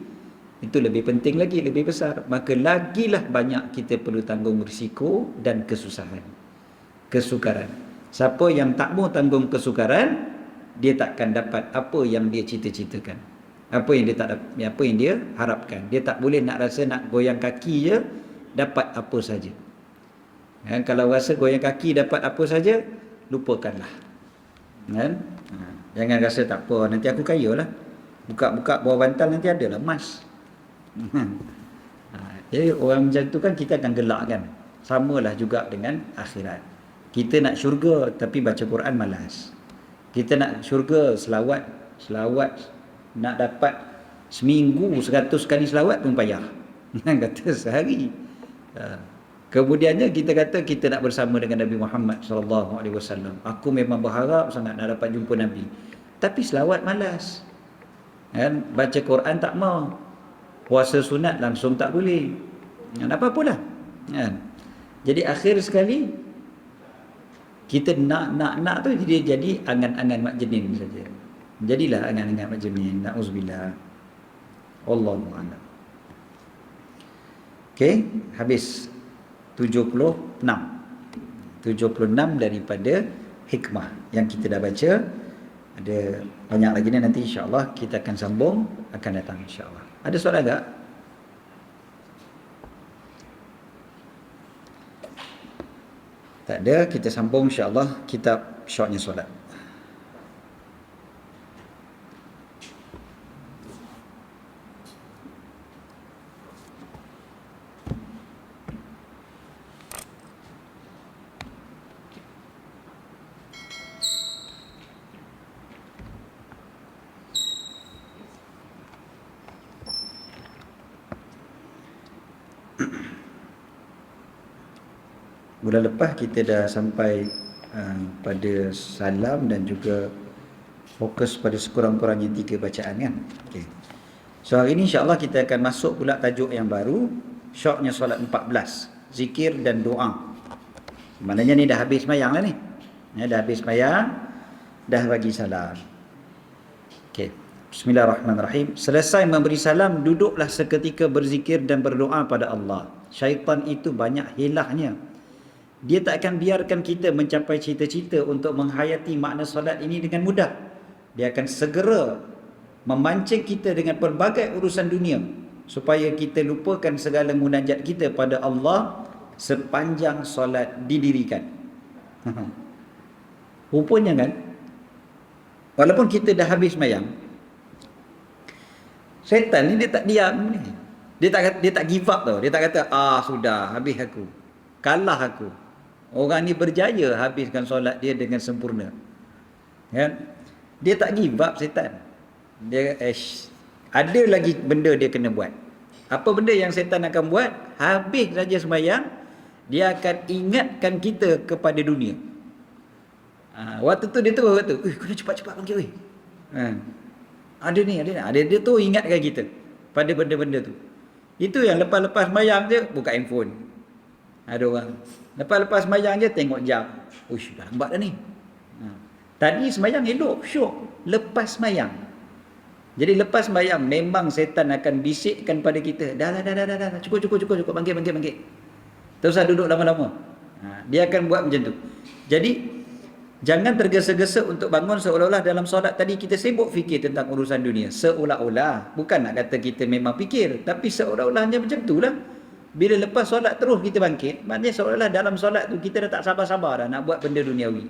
Itu lebih penting lagi, lebih besar. Maka lagilah banyak kita perlu tanggung risiko dan kesusahan, kesukaran. Siapa yang tak mau tanggung kesukaran, dia takkan dapat apa yang dia cita-citakan, apa yang dia tak dapat, apa yang dia harapkan. Dia tak boleh nak rasa nak goyang kaki je dapat apa saja. Kalau rasa goyang kaki dapat apa saja, lupakanlah kan. Jangan rasa tak apa, nanti aku kaya lah, buka-buka bawah bantal nanti ada lah emas. Jadi orang macam tu kan kita akan gelak kan. Samalah juga dengan akhirat. Kita nak syurga tapi baca Quran malas. Kita nak syurga, selawat nak dapat seminggu 100 kali selawat pun payah. Kata sehari. Kemudiannya kita kata kita nak bersama dengan Nabi Muhammad SAW. Aku memang berharap sangat nak dapat jumpa Nabi, tapi selawat malas kan, baca Quran tak mau, puasa sunat langsung tak boleh, apa-apalah kan. Jadi akhir sekali kita nak tu jadi angan-angan mak jenin saja. Jadilah angan-angan mak jenin. Na'udzubillah. Wallahu a'lam. Okey, habis 76 daripada hikmah yang kita dah baca. Ada banyak lagi ni, nanti insya-Allah kita akan sambung, akan datang insya-Allah. Ada soalan tak? Tak ada, kita sambung insya-Allah kitab Syoknya Solat. Bulan lepas kita dah sampai pada salam dan juga fokus pada sekurang-kurangnya 3 bacaan kan. Okay. So hari ini insya-Allah kita akan masuk pula tajuk yang baru, Syoknya Solat 14, zikir dan doa. Maknanya ni dah habis sembahyang lah ni. Ya, dah habis sembahyang, dah bagi salam. Okey. Bismillahirrahmanirrahim. Selesai memberi salam, duduklah seketika berzikir dan berdoa pada Allah. Syaitan itu banyak hilahnya. Dia tak akan biarkan kita mencapai cita-cita untuk menghayati makna solat ini dengan mudah. Dia akan segera memancing kita dengan pelbagai urusan dunia supaya kita lupakan segala munajat kita pada Allah sepanjang solat didirikan. Rupanya kan, walaupun kita dah habis sembahyang, syaitan ni dia tak diam ni. Dia tak give up tau. Dia tak kata sudah habis aku, kalah aku. Orang ni berjaya habiskan solat dia dengan sempurna. Kan? Dia tak give up syaitan. Dia ada lagi benda dia kena buat. Apa benda yang syaitan akan buat? Habis saja sembahyang, dia akan ingatkan kita kepada dunia. Waktu tu dia terus kata, kena cepat-cepat bangkit weh. Ada ni. Dia tu ingatkan kita pada benda-benda tu. Itu yang lepas-lepas sembahyang je buka handphone. Ada orang lepas sembahyang je tengok jam. Uish, dah lambat dah ni. Tadi sembahyang elok, syok. Lepas sembahyang. Jadi lepas sembahyang memang setan akan bisikkan pada kita, dah. Cukup, bangkit. Tak usah duduk lama-lama. Dia akan buat macam tu. Jadi jangan tergesa-gesa untuk bangun seolah-olah dalam solat tadi kita sibuk fikir tentang urusan dunia. Seolah-olah, bukan nak kata kita memang fikir, tapi seolah-olahnya macam itulah. Bila lepas solat terus kita bangkit, maknanya seolah-olah dalam solat tu kita dah tak sabar-sabar dah nak buat benda duniawi.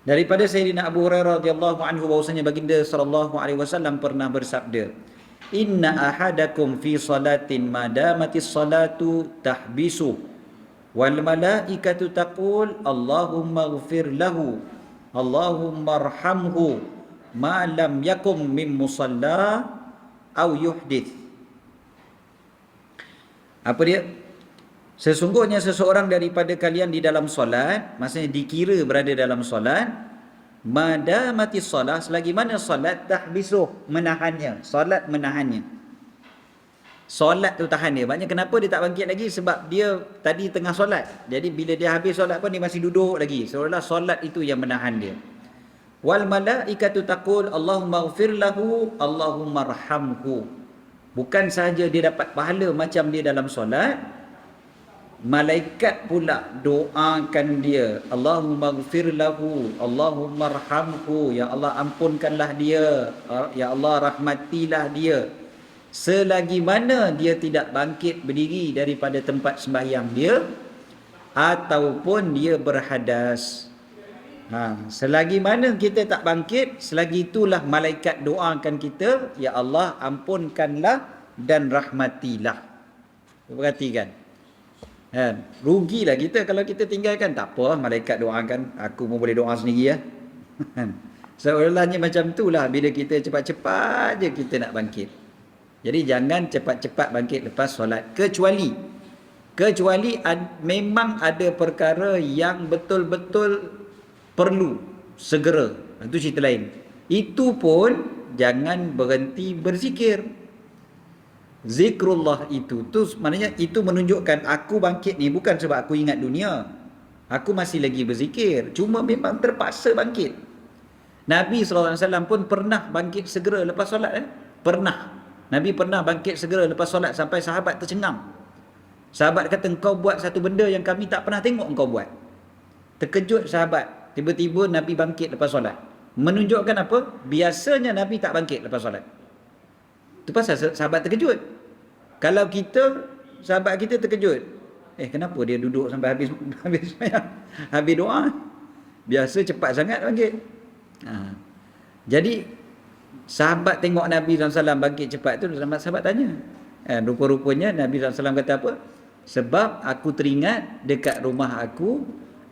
Daripada Sayyidina Abu Hurairah radhiyallahu anhu bahwasanya baginda sallallahu alaihi wasallam pernah bersabda, "Inna ahadakum fi salatin madamatis salatu tahbisu wal malaikatu taqul Allahumma ighfir lahu Allahumma arhamhu ma lam yakum min musalla aw yuhdith." Apa dia? Sesungguhnya seseorang daripada kalian di dalam solat, maksudnya dikira berada dalam solat, madamati solat, selagi mana solat tahbisuh, menahannya. Solat menahannya. Solat tu tahan dia. Maknanya kenapa dia tak bangkit lagi? Sebab dia tadi tengah solat. Jadi bila dia habis solat pun dia masih duduk lagi. Seolah-olah solat itu yang menahan dia. Wal malaikatu taqul Allahumma ighfir lahu Allahumma arhamhu. Bukan sahaja dia dapat pahala macam dia dalam solat, malaikat pula doakan dia, Allahumma ighfir lahu Allahumma arhamhu, ya Allah ampunkanlah dia, ya Allah rahmatilah dia, selagi mana dia tidak bangkit berdiri daripada tempat sembahyang dia ataupun dia berhadas. Selagi mana kita tak bangkit, selagi itulah malaikat doakan kita, ya Allah ampunkanlah dan rahmatilah. Perhatikan. Rugilah kita kalau kita tinggalkan. Tak apa, malaikat doakan, aku pun boleh doa sendiri ya. Seolah-olahnya macam itulah bila kita cepat-cepat je kita nak bangkit. Jadi jangan cepat-cepat bangkit lepas solat, kecuali memang ada perkara yang betul-betul perlu segera, itu cerita lain. Itu pun jangan berhenti berzikir. Zikrullah itu maknanya itu menunjukkan aku bangkit ni bukan sebab aku ingat dunia, aku masih lagi berzikir, cuma memang terpaksa bangkit. Nabi SAW pun pernah bangkit segera lepas solat Nabi pernah bangkit segera lepas solat sampai sahabat tercengang. Sahabat kata, engkau buat satu benda yang kami tak pernah tengok engkau buat. Terkejut sahabat. Tiba-tiba Nabi bangkit lepas solat. Menunjukkan apa? Biasanya Nabi tak bangkit lepas solat. Itu pasal sahabat terkejut. Kalau kita, sahabat kita terkejut, Kenapa dia duduk sampai habis habis sembahyang, habis doa? Biasa cepat sangat bangkit. Jadi sahabat tengok Nabi SAW bangkit cepat tu, sahabat tanya. Rupa-rupanya Nabi SAW kata apa? Sebab aku teringat dekat rumah aku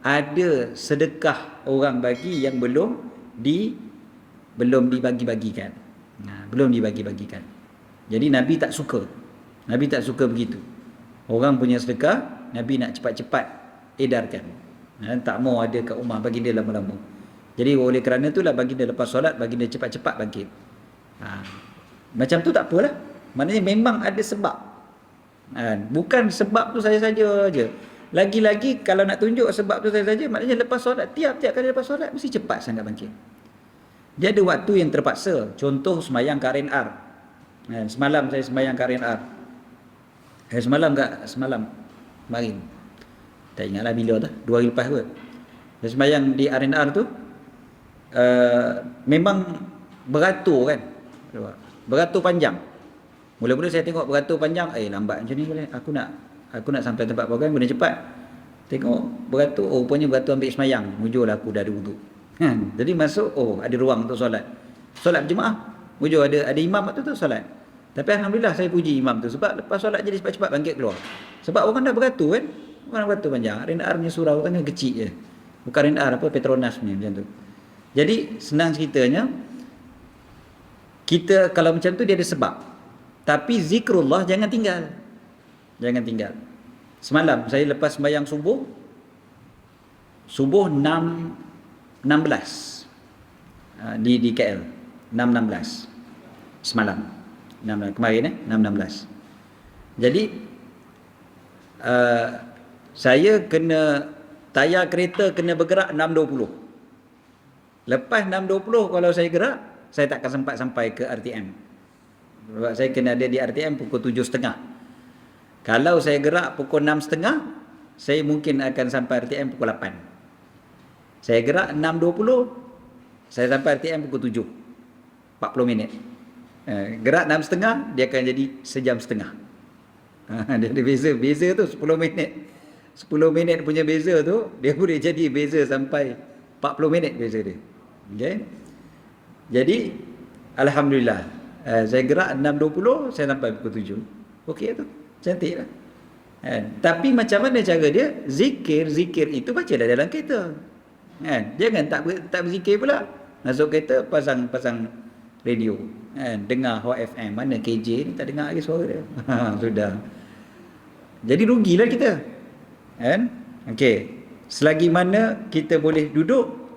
ada sedekah orang bagi yang belum dibagi-bagikan. Belum dibagi-bagikan. Jadi Nabi tak suka. Nabi tak suka begitu. Orang punya sedekah, Nabi nak cepat-cepat edarkan. Tak mau ada kat rumah bagi dia lama-lama. Jadi oleh kerana itulah bagi dia lepas solat, bagi dia cepat-cepat bangkit. Macam tu tak apalah. Maknanya memang ada sebab. Bukan sebab tu saja-saja je. Lagi-lagi kalau nak tunjuk sebab tu saja-saja, maknanya lepas solat, tiap-tiap kali lepas solat mesti cepat sangat bangkit. Dia ada waktu yang terpaksa. Contoh sembahyang KRNR. Semalam saya sembahyang KRNR. Semalam kemarin. Tak ingatlah bila dah, 2 hari lepas kot. Saya sembahyang di RNR tu memang beratur kan. Beratur panjang. Mula-mula saya tengok beratur panjang, lambat macam ni boleh. Aku nak sampai tempat program guna cepat. Tengok beratur, rupanya beratur ambil sembahyang. Mujurlah aku dah ada wuduk. Jadi masuk, ada ruang untuk solat. Solat berjemaah. Mujur ada imam waktu tu solat. Tapi alhamdulillah saya puji imam tu sebab lepas solat jadi cepat-cepat bangkit keluar. Sebab orang dah beratur kan. Orang beratur panjang. RNR punya surau kan kecil je. Bukan RNR Petronas punya macam tu. Jadi senang ceritanya, kita kalau macam tu dia ada sebab. Tapi zikrullah jangan tinggal. Jangan tinggal. Semalam saya lepas sembahyang subuh 6.16 di KL 6.16 semalam. 6 kemarin 6.16. Jadi saya kena tayar kereta kena bergerak 6.20. Lepas 6.20 kalau saya gerak, saya tak akan sempat sampai ke RTM. Sebab saya kena ada di RTM pukul 7.30. Kalau saya gerak pukul 6.30, saya mungkin akan sampai RTM pukul 8. Saya gerak 6.20, saya sampai RTM pukul 7. 40 minit. Gerak 6.30, dia akan jadi sejam setengah. Dia ada beza tu 10 minit. 10 minit punya beza tu, dia boleh jadi beza sampai 40 minit beza dia. Okay? Jadi alhamdulillah, saya gerak 6.20, saya sampai pukul 7. Okey tu. Cantik lah. Tapi macam mana cara dia? Zikir itu baca dalam kereta. Jangan tak berzikir pula. Masuk kereta pasang radio. Dengar Hot FM. Mana KJ ni tak dengar lagi suara dia. Sudah. Jadi rugilah kita. Okey. Selagi mana kita boleh duduk.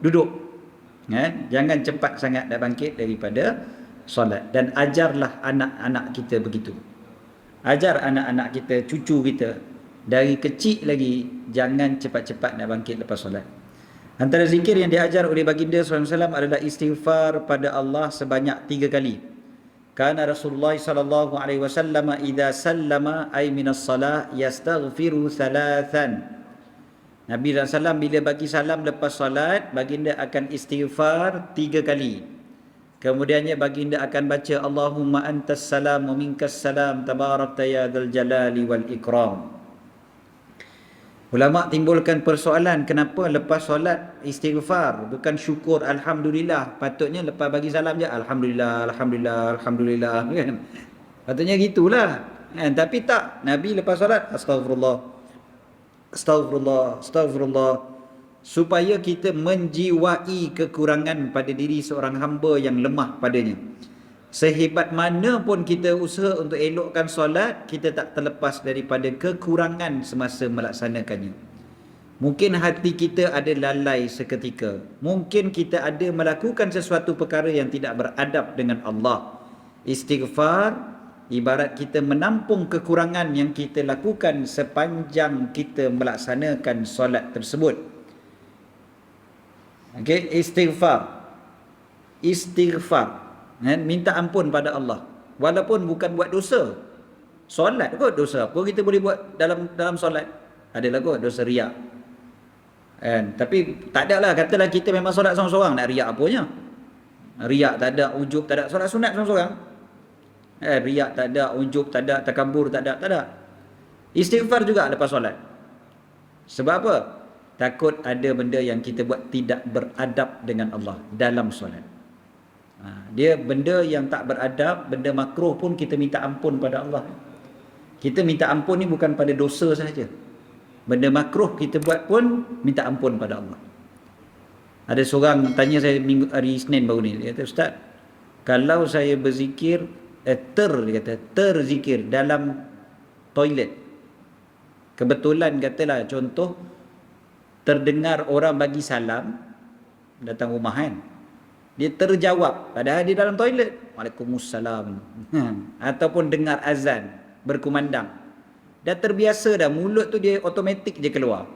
Jangan cepat sangat dah bangkit daripada solat. Dan ajarlah anak-anak kita begitu. Ajar anak-anak kita, cucu kita dari kecil lagi, jangan cepat-cepat nak bangkit lepas solat. Antara zikir yang diajar oleh baginda SAW adalah istighfar pada Allah sebanyak 3 kali. Kana Rasulullah SAW idza sallama ay minas salah yastaghfiru 3. Nabi SAW bila bagi salam lepas solat, baginda akan istighfar 3 kali. Kemudiannya baginda akan baca Allahumma antas salam wa minkas salam tabarakta ya dzal jalali wal ikram. Ulama timbulkan persoalan, kenapa lepas solat istighfar bukan syukur alhamdulillah? Patutnya lepas bagi salam je alhamdulillah kan. Patutnya gitulah. Tapi tak, Nabi lepas solat astagfirullah supaya kita menjiwai kekurangan pada diri seorang hamba yang lemah padanya. Sehebat mana pun kita usaha untuk elokkan solat, kita tak terlepas daripada kekurangan semasa melaksanakannya. Mungkin hati kita ada lalai seketika. Mungkin kita ada melakukan sesuatu perkara yang tidak beradab dengan Allah. Istighfar ibarat kita menampung kekurangan yang kita lakukan sepanjang kita melaksanakan solat tersebut. Okay, istighfar, minta ampun pada Allah, walaupun bukan buat dosa. Solat kot dosa apa kita boleh buat dalam solat? Adalah kot dosa riak. Tapi tak ada lah, katalah kita memang solat seorang-seorang, nak riak apanya? Riak tak ada, ujub tak ada. Solat sunat seorang-seorang, riak tak ada, ujub tak ada, takabur tak ada. Istighfar juga lepas solat. Sebab apa? Takut ada benda yang kita buat tidak beradab dengan Allah dalam solat. Dia benda yang tak beradab, benda makruh pun kita minta ampun pada Allah. Kita minta ampun ni bukan pada dosa sahaja. Benda makruh kita buat pun minta ampun pada Allah. Ada seorang tanya saya hari Isnin baru ni, dia kata, Ustaz, kalau saya berzikir dia kata terzikir dalam toilet, kebetulan katalah contoh terdengar orang bagi salam datang rumah kan, dia terjawab padahal dia dalam toilet, Waalaikumsalam, ataupun dengar azan berkumandang, dah terbiasa dah, mulut tu dia automatik je keluar,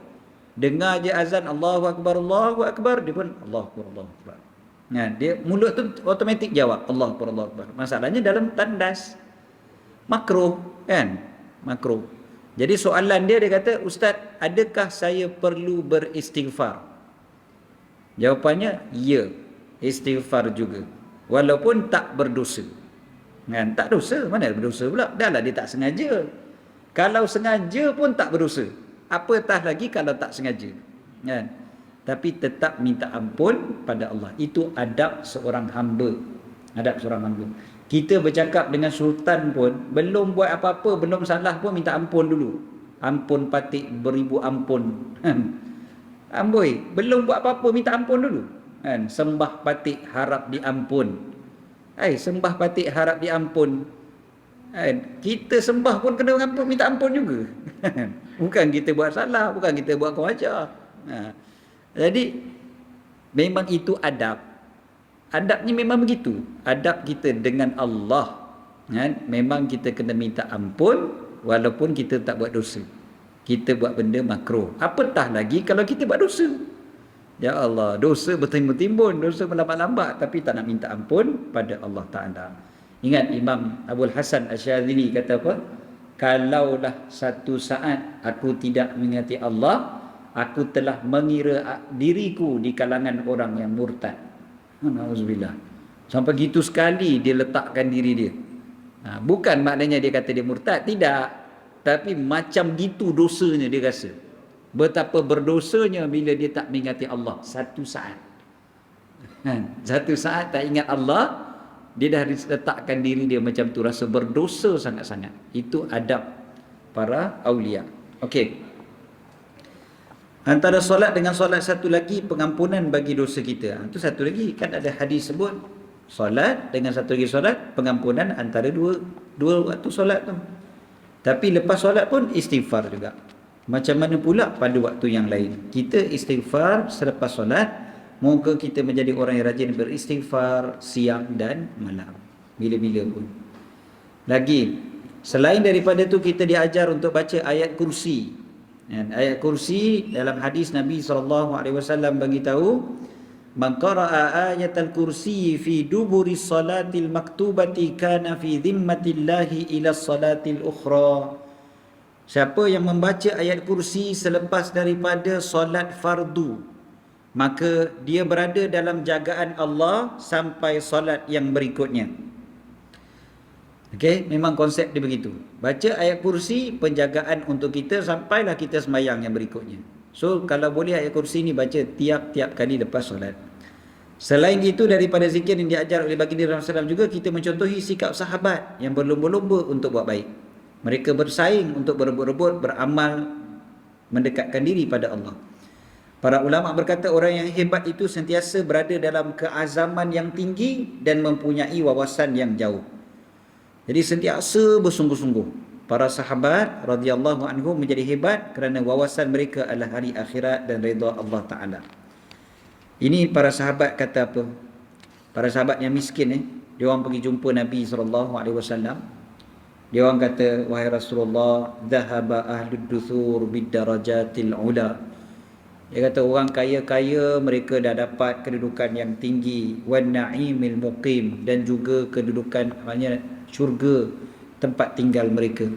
dengar je azan Allahu Akbar, dia pun Allahu Akbar, Allahu Akbar. Dia mulut tu automatik jawab Allahu Akbar, Allahu Akbar. Masalahnya dalam tandas, makruh kan, makruh. Jadi soalan dia kata, Ustaz, adakah saya perlu beristighfar? Jawapannya, ya, istighfar juga, walaupun tak berdosa. Kan, tak dosa, mana berdosa pula? Dah lah dia tak sengaja. Kalau sengaja pun tak berdosa, apatah lagi kalau tak sengaja. Kan? Tapi tetap minta ampun pada Allah. Itu adab seorang hamba. Adab seorang hamba. Kita bercakap dengan sultan pun, belum buat apa-apa, belum salah pun minta ampun dulu. Ampun patik beribu ampun. Amboi, belum buat apa-apa minta ampun dulu. Kan? Sembah patik harap diampun. Sembah patik harap diampun. Kita sembah pun kena ampun, minta ampun juga. Bukan kita buat salah, bukan kita buat kau ajar. Jadi memang itu adab. Adabnya memang begitu. Adab kita dengan Allah, kan? Memang kita kena minta ampun walaupun kita tak buat dosa. Kita buat benda makruh. Apatah lagi kalau kita buat dosa. Ya Allah, dosa bertimbun-timbun, dosa melambat-lambat, tapi tak nak minta ampun pada Allah Ta'ala. Ingat Imam Abul Hasan Asyadzili kata apa? Kalaulah satu saat aku tidak mengingati Allah, aku telah mengira diriku di kalangan orang yang murtad. Nauzubillah. Sampai gitu sekali dia letakkan diri dia. Bukan maknanya dia kata dia murtad, tidak. Tapi macam gitu dosanya dia rasa. Betapa berdosanya bila dia tak mengingati Allah satu saat. Satu saat tak ingat Allah, dia dah letakkan diri dia macam tu, rasa berdosa sangat-sangat. Itu adab para awliya. Okey. Antara solat dengan solat satu lagi, pengampunan bagi dosa kita. Itu satu lagi, kan ada hadis sebut solat dengan satu lagi solat, pengampunan antara dua waktu solat tu. Tapi lepas solat pun istighfar juga. Macam mana pula pada waktu yang lain? Kita istighfar selepas solat, moga kita menjadi orang yang rajin beristighfar siang dan malam, bila-bila pun. Lagi, selain daripada tu kita diajar untuk baca ayat kursi. Dan ayat kursi dalam hadis Nabi SAW bagi tahu, man qara'a ayatal kursi fi duburi salatil maktubati kana fi dhimmatillahi ila salatil ukhra. Siapa yang membaca ayat kursi selepas daripada solat fardu, maka dia berada dalam jagaan Allah sampai solat yang berikutnya. Okey, memang konsep dia begitu. Baca ayat kursi, penjagaan untuk kita sampailah kita sembahyang yang berikutnya. So, kalau boleh ayat kursi ni baca tiap-tiap kali lepas solat. Selain itu, daripada zikir yang diajar oleh baginda Rasulullah SAW juga, kita mencontohi sikap sahabat yang berlomba-lomba untuk buat baik. Mereka bersaing untuk berebut-rebut, beramal, mendekatkan diri pada Allah. Para ulama berkata orang yang hebat itu sentiasa berada dalam keazaman yang tinggi dan mempunyai wawasan yang jauh. Jadi sentiasa bersungguh-sungguh. Para sahabat radhiyallahu anhum menjadi hebat kerana wawasan mereka adalah hari akhirat dan redha Allah Ta'ala. Ini para sahabat kata apa? Para sahabat yang miskin dia orang pergi jumpa Nabi SAW. Dia orang kata, wahai Rasulullah, dhahaba ahlud duthur bid-darajatil ula. Dia kata orang kaya-kaya mereka dah dapat kedudukan yang tinggi, wan na'imil muqim, dan juga kedudukan maknanya syurga tempat tinggal mereka.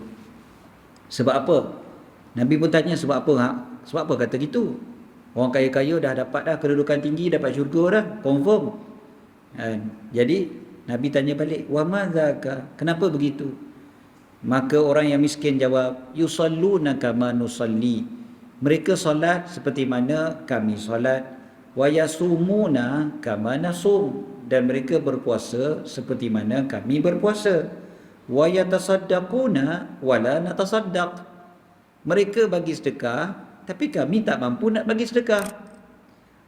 Sebab apa? Nabi pun tanya sebab apa? Sebab apa kata gitu? Orang kaya-kaya dah dapat dah kedudukan tinggi, dapat syurga dah, confirm. Jadi Nabi tanya balik, wa madzaka? Kenapa begitu? Maka orang yang miskin jawab, yusalluna kama nusalli. Mereka solat seperti mana kami solat. Wa yasumuna kama nasum, dan mereka berpuasa seperti mana kami berpuasa. Wa yatasaddaquna wala natasaddaq, mereka bagi sedekah tapi kami tak mampu nak bagi sedekah.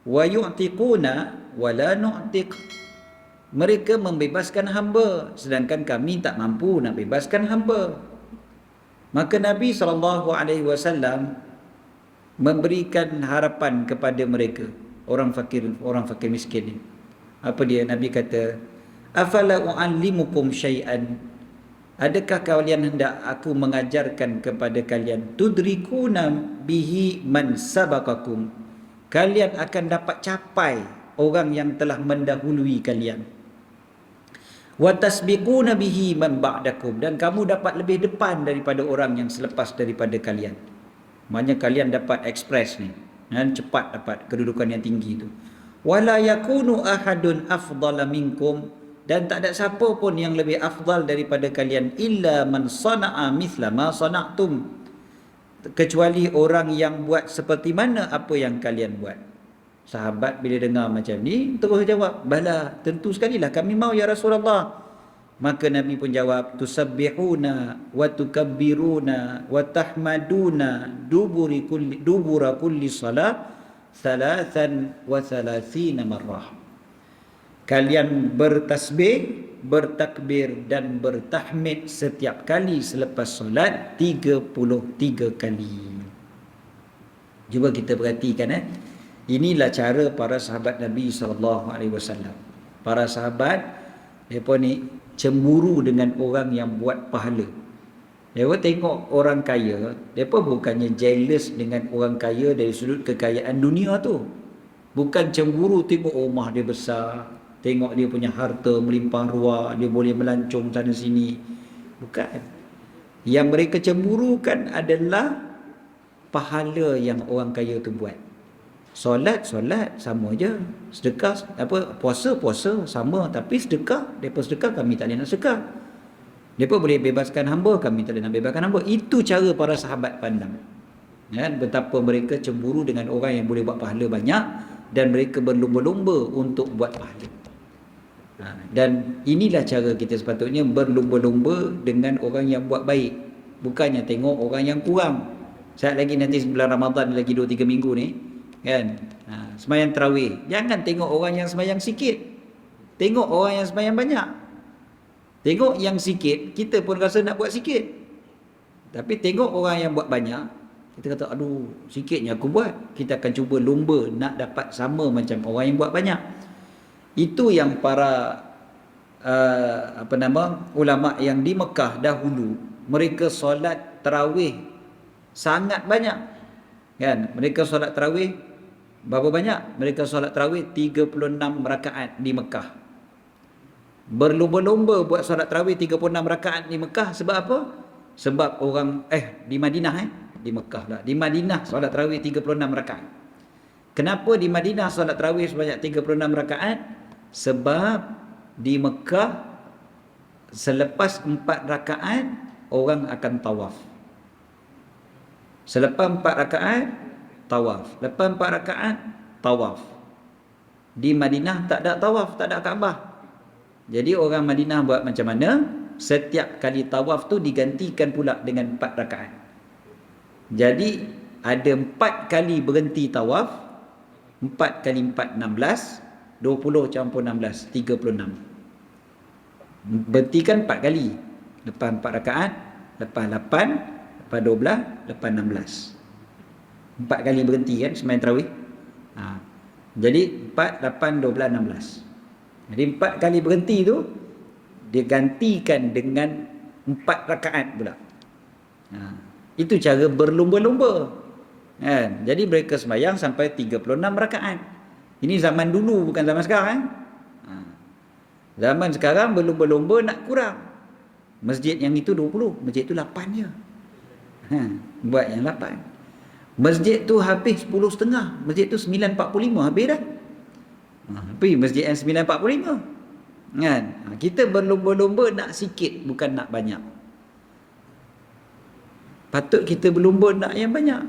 Wa yu'tiquna wala nu'tiq, mereka membebaskan hamba sedangkan kami tak mampu nak bebaskan hamba. Maka Nabi SAW memberikan harapan kepada mereka, orang fakir miskin ni. Apa dia? Nabi kata, afala u'allimukum syai'an, adakah kalian hendak aku mengajarkan kepada kalian, tudrikuna bihi man sabaqakum, kalian akan dapat capai orang yang telah mendahului kalian. Wa tasbiquna bihi man ba'dakum, dan kamu dapat lebih depan daripada orang yang selepas daripada kalian. Maknanya kalian dapat ekspres ni, dan cepat dapat kedudukan yang tinggi tu. Wala yakunu ahadun afdala minkum, dan tak ada siapa pun yang lebih afdal daripada kalian, illa man sana'a mithla ma sana'tum, kecuali orang yang buat seperti mana apa yang kalian buat. Sahabat bila dengar macam ni terus jawab, bala, tentu sekali lah kami mau ya Rasulullah. Maka Nabi pun jawab, tusabbihuna wa tukabbiruna wa tahmaduna dubura kulli salat 33 marrah. Kalian bertasbih, bertakbir dan bertahmid setiap kali selepas solat 33 kali. Cuba kita perhatikan inilah cara para sahabat Nabi SAW. Para sahabat mereka ni cemburu dengan orang yang buat pahala. Mereka tengok orang kaya, mereka bukannya jealous dengan orang kaya dari sudut kekayaan dunia tu. Bukan cemburu tengok rumah dia besar, tengok dia punya harta melimpah ruah, dia boleh melancong sana sini. Bukan. Yang mereka cemburukan adalah pahala yang orang kaya tu buat. Solat sama je, sedekah puasa sama, tapi sedekah, depa sedekah kami tak boleh nak sedekah. Depa boleh bebaskan hamba, kami tak boleh nak bebaskan hamba. Itu cara para sahabat pandang. Betapa mereka cemburu dengan orang yang boleh buat pahala banyak, dan mereka berlumba-lumba untuk buat pahala. Dan inilah cara kita sepatutnya berlumba-lumba dengan orang yang buat baik, bukannya tengok orang yang kurang. Saat lagi nanti bulan Ramadan lagi 2-3 minggu ni kan, sembahyang tarawih, jangan tengok orang yang sembahyang sikit, tengok orang yang sembahyang banyak. Tengok yang sikit, kita pun rasa nak buat sikit, tapi tengok orang yang buat banyak, kita kata aduh sikitnya aku buat. Kita akan cuba lumba nak dapat sama macam orang yang buat banyak. Itu yang para ulama yang di Mekah dahulu, mereka solat tarawih sangat banyak kan. Mereka solat tarawih berapa banyak? Mereka solat tarawih 36 rakaat di Mekah. Berlumba-lumba buat solat tarawih 36 rakaat di Mekah. Sebab apa? Sebab orang di Madinah di Mekah lah. Di Madinah solat tarawih 36 rakaat. Kenapa di Madinah solat tarawih sebanyak 36 rakaat? Sebab di Mekah selepas 4 rakaat orang akan tawaf. Selepas 4 rakaat tawaf, lepas 4 rakaat tawaf. Di Madinah tak ada tawaf, tak ada Kaabah. Jadi orang Madinah buat macam mana? Setiap kali tawaf tu digantikan pula dengan 4 rakaat. Jadi ada 4 kali berhenti tawaf. 4 kali 4 16, 20 campur 16 36. Berhentikan 4 kali. Lepas 4 rakaat, lepas 8, lepas 12, lepas 16. 4 kali berhenti kan sembahyang tarawih. Jadi 4, 8, 12, 16. Jadi 4 kali berhenti tu dia gantikan dengan 4 rakaat pula. Itu cara berlumba-lumba kan. Jadi mereka sembahyang sampai 36 rakaat. Ini zaman dulu, bukan zaman sekarang. Zaman sekarang berlumba-lumba nak kurang. Masjid yang itu 20, masjid tu 8 je. Buat yang 8. Masjid tu habis 10.30, masjid tu 9.45 habis dah. Tapi masjid yang 9.45 kan. Kita berlumba-lumba nak sikit, bukan nak banyak. Patut kita berlumba nak yang banyak.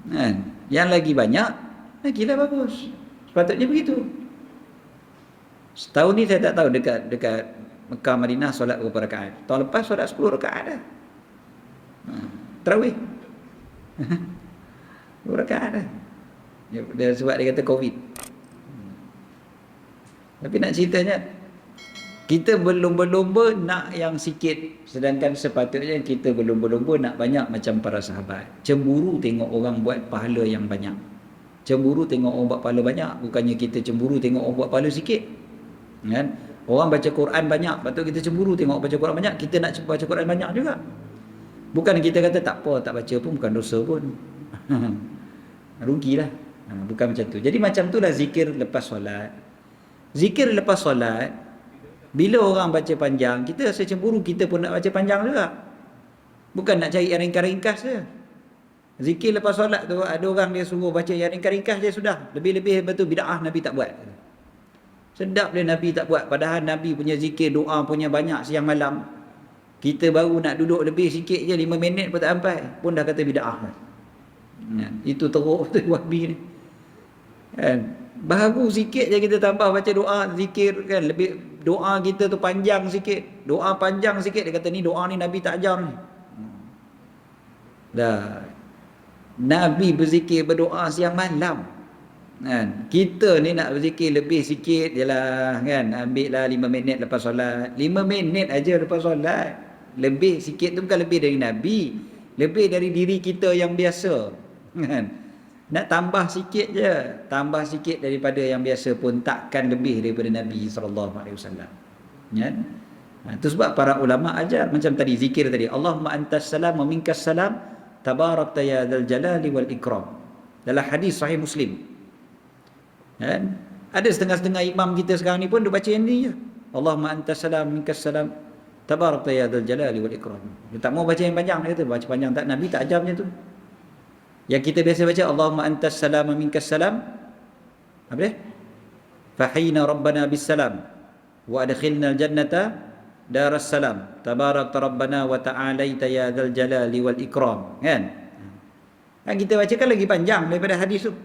Kan? Yang lagi banyak, lagilah bagus. Sepatutnya begitu. Setahun ni saya tak tahu dekat Mekah Madinah solat berapa rakaat. Tahun lepas solat 10 rakaat dah. Tarawih. 10 rakaat dah. Sebab dia kata Covid. Tapi nak ceritanya, kita berlomba-lomba nak yang sikit, sedangkan sepatutnya kita berlomba-lomba nak banyak macam para sahabat. Cemburu tengok orang buat pahala yang banyak. Cemburu tengok orang buat pahala banyak, bukannya kita cemburu tengok orang buat pahala sikit. Kan? Orang baca Quran banyak, patut kita cemburu tengok baca Quran banyak, kita nak baca Quran banyak juga. Bukan kita kata tak apa, tak baca pun bukan dosa pun. Rugilah. Bukan macam tu. Jadi macam itulah zikir lepas solat. Zikir lepas solat, bila orang baca panjang, kita rasa cemburu, kita pun nak baca panjang juga. Bukan nak cari yang ringkas-ringkas je. Zikir lepas solat tu, ada orang dia suruh baca yang ringkas-ringkas je sudah. Lebih-lebih betul bid'ah Nabi tak buat. Sedap dia Nabi tak buat. Padahal Nabi punya zikir, doa punya banyak siang malam. Kita baru nak duduk lebih sikit je, 5 minit pun tak sampai, pun dah kata bid'ah. Itu teruk tu Wahabi ni. Kan? Baru sikit je kita tambah baca doa, zikir kan, lebih doa kita tu panjang sikit. Doa panjang sikit, dia kata ni doa ni Nabi tak ajar ni. Dah. Nabi berzikir berdoa siang malam. Kan? Kita ni nak berzikir lebih sikit je lah kan. Ambil lah 5 minit lepas solat. 5 minit aja lepas solat. Lebih sikit tu bukan lebih dari Nabi, lebih dari diri kita yang biasa. Kan? Nak tambah sikit je, tambah sikit daripada yang biasa pun takkan lebih daripada Nabi SAW. Kan? Itu sebab para ulama ajar macam tadi zikir tadi, Allahumma antas salam wa minkas salam tabarakta ya dzal jalali wal ikram. Dalam hadis sahih Muslim. Kan? Ada setengah-setengah imam kita sekarang ni pun dia baca yang ni je. Allahumma antas salam minkas salam tabarakta ya dzal jalali wal ikram. Dia tak mau baca yang panjang, dia kata baca panjang tak, Nabi tak ajar macam tu. Yang kita biasa baca Allahumma antas salam wa minkas salam, apa dia? Fahina rabbana bis salam wa adkhilna al jannata daras salam tabarakta rabbana wa ta'alaita ya dzal jalali wal ikram. Kan? Kan kita bacakan lagi panjang daripada hadis tu.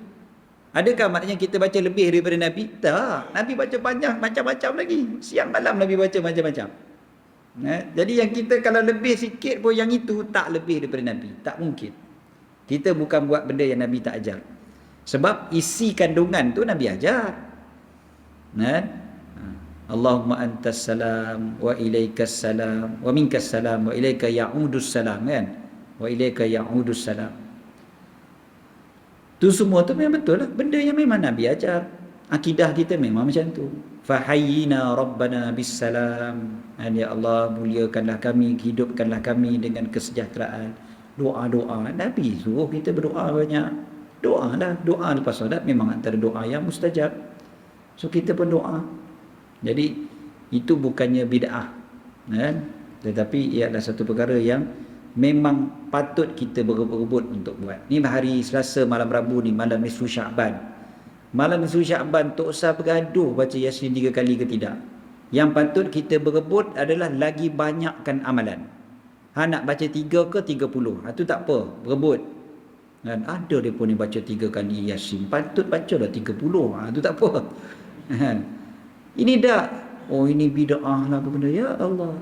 Adakah maknanya kita baca lebih daripada Nabi? Tak. Nabi baca panjang macam-macam lagi. Siang malam Nabi baca macam-macam. Jadi yang kita kalau lebih sikit pun yang itu tak lebih daripada Nabi. Tak mungkin. Kita bukan buat benda yang Nabi tak ajar. Sebab isi kandungan tu Nabi ajar. Kan? Allahumma antas salam wa ilaikas salam wa minkas salam wa ilaika ya'udus salam. Kan? Wa ilaika ya'udus salam. Tu semua tu memang betul lah. Benda yang memang Nabi ajar. Akidah kita memang macam tu. Fahayyina rabbana bis salam. Ya Allah, muliakanlah kami, hidupkanlah kami dengan kesejahteraan. Doa-doa, Nabi suruh kita berdoa banyak. Doa lah, doa lepas solat memang antara doa yang mustajab. So kita pun doa. Jadi itu bukannya bid'ah, kan? Tetapi ia adalah satu perkara yang memang patut kita berebut-rebut untuk buat. Ni hari Selasa malam Rabu ni, malam nisfu Sya'ban. Malam nisfu Sya'ban tak usah bergaduh baca Yasin 3 kali ke tidak. Yang patut kita berebut adalah lagi banyakkan amalan. Nak baca 3 ke 30, itu tak apa, berebut. Dan ada dia pun yang baca 3 kali Yasin, patut baca dah 30, itu tak apa. Ini dah, oh ini bid'ah lah apa benda, ya Allah.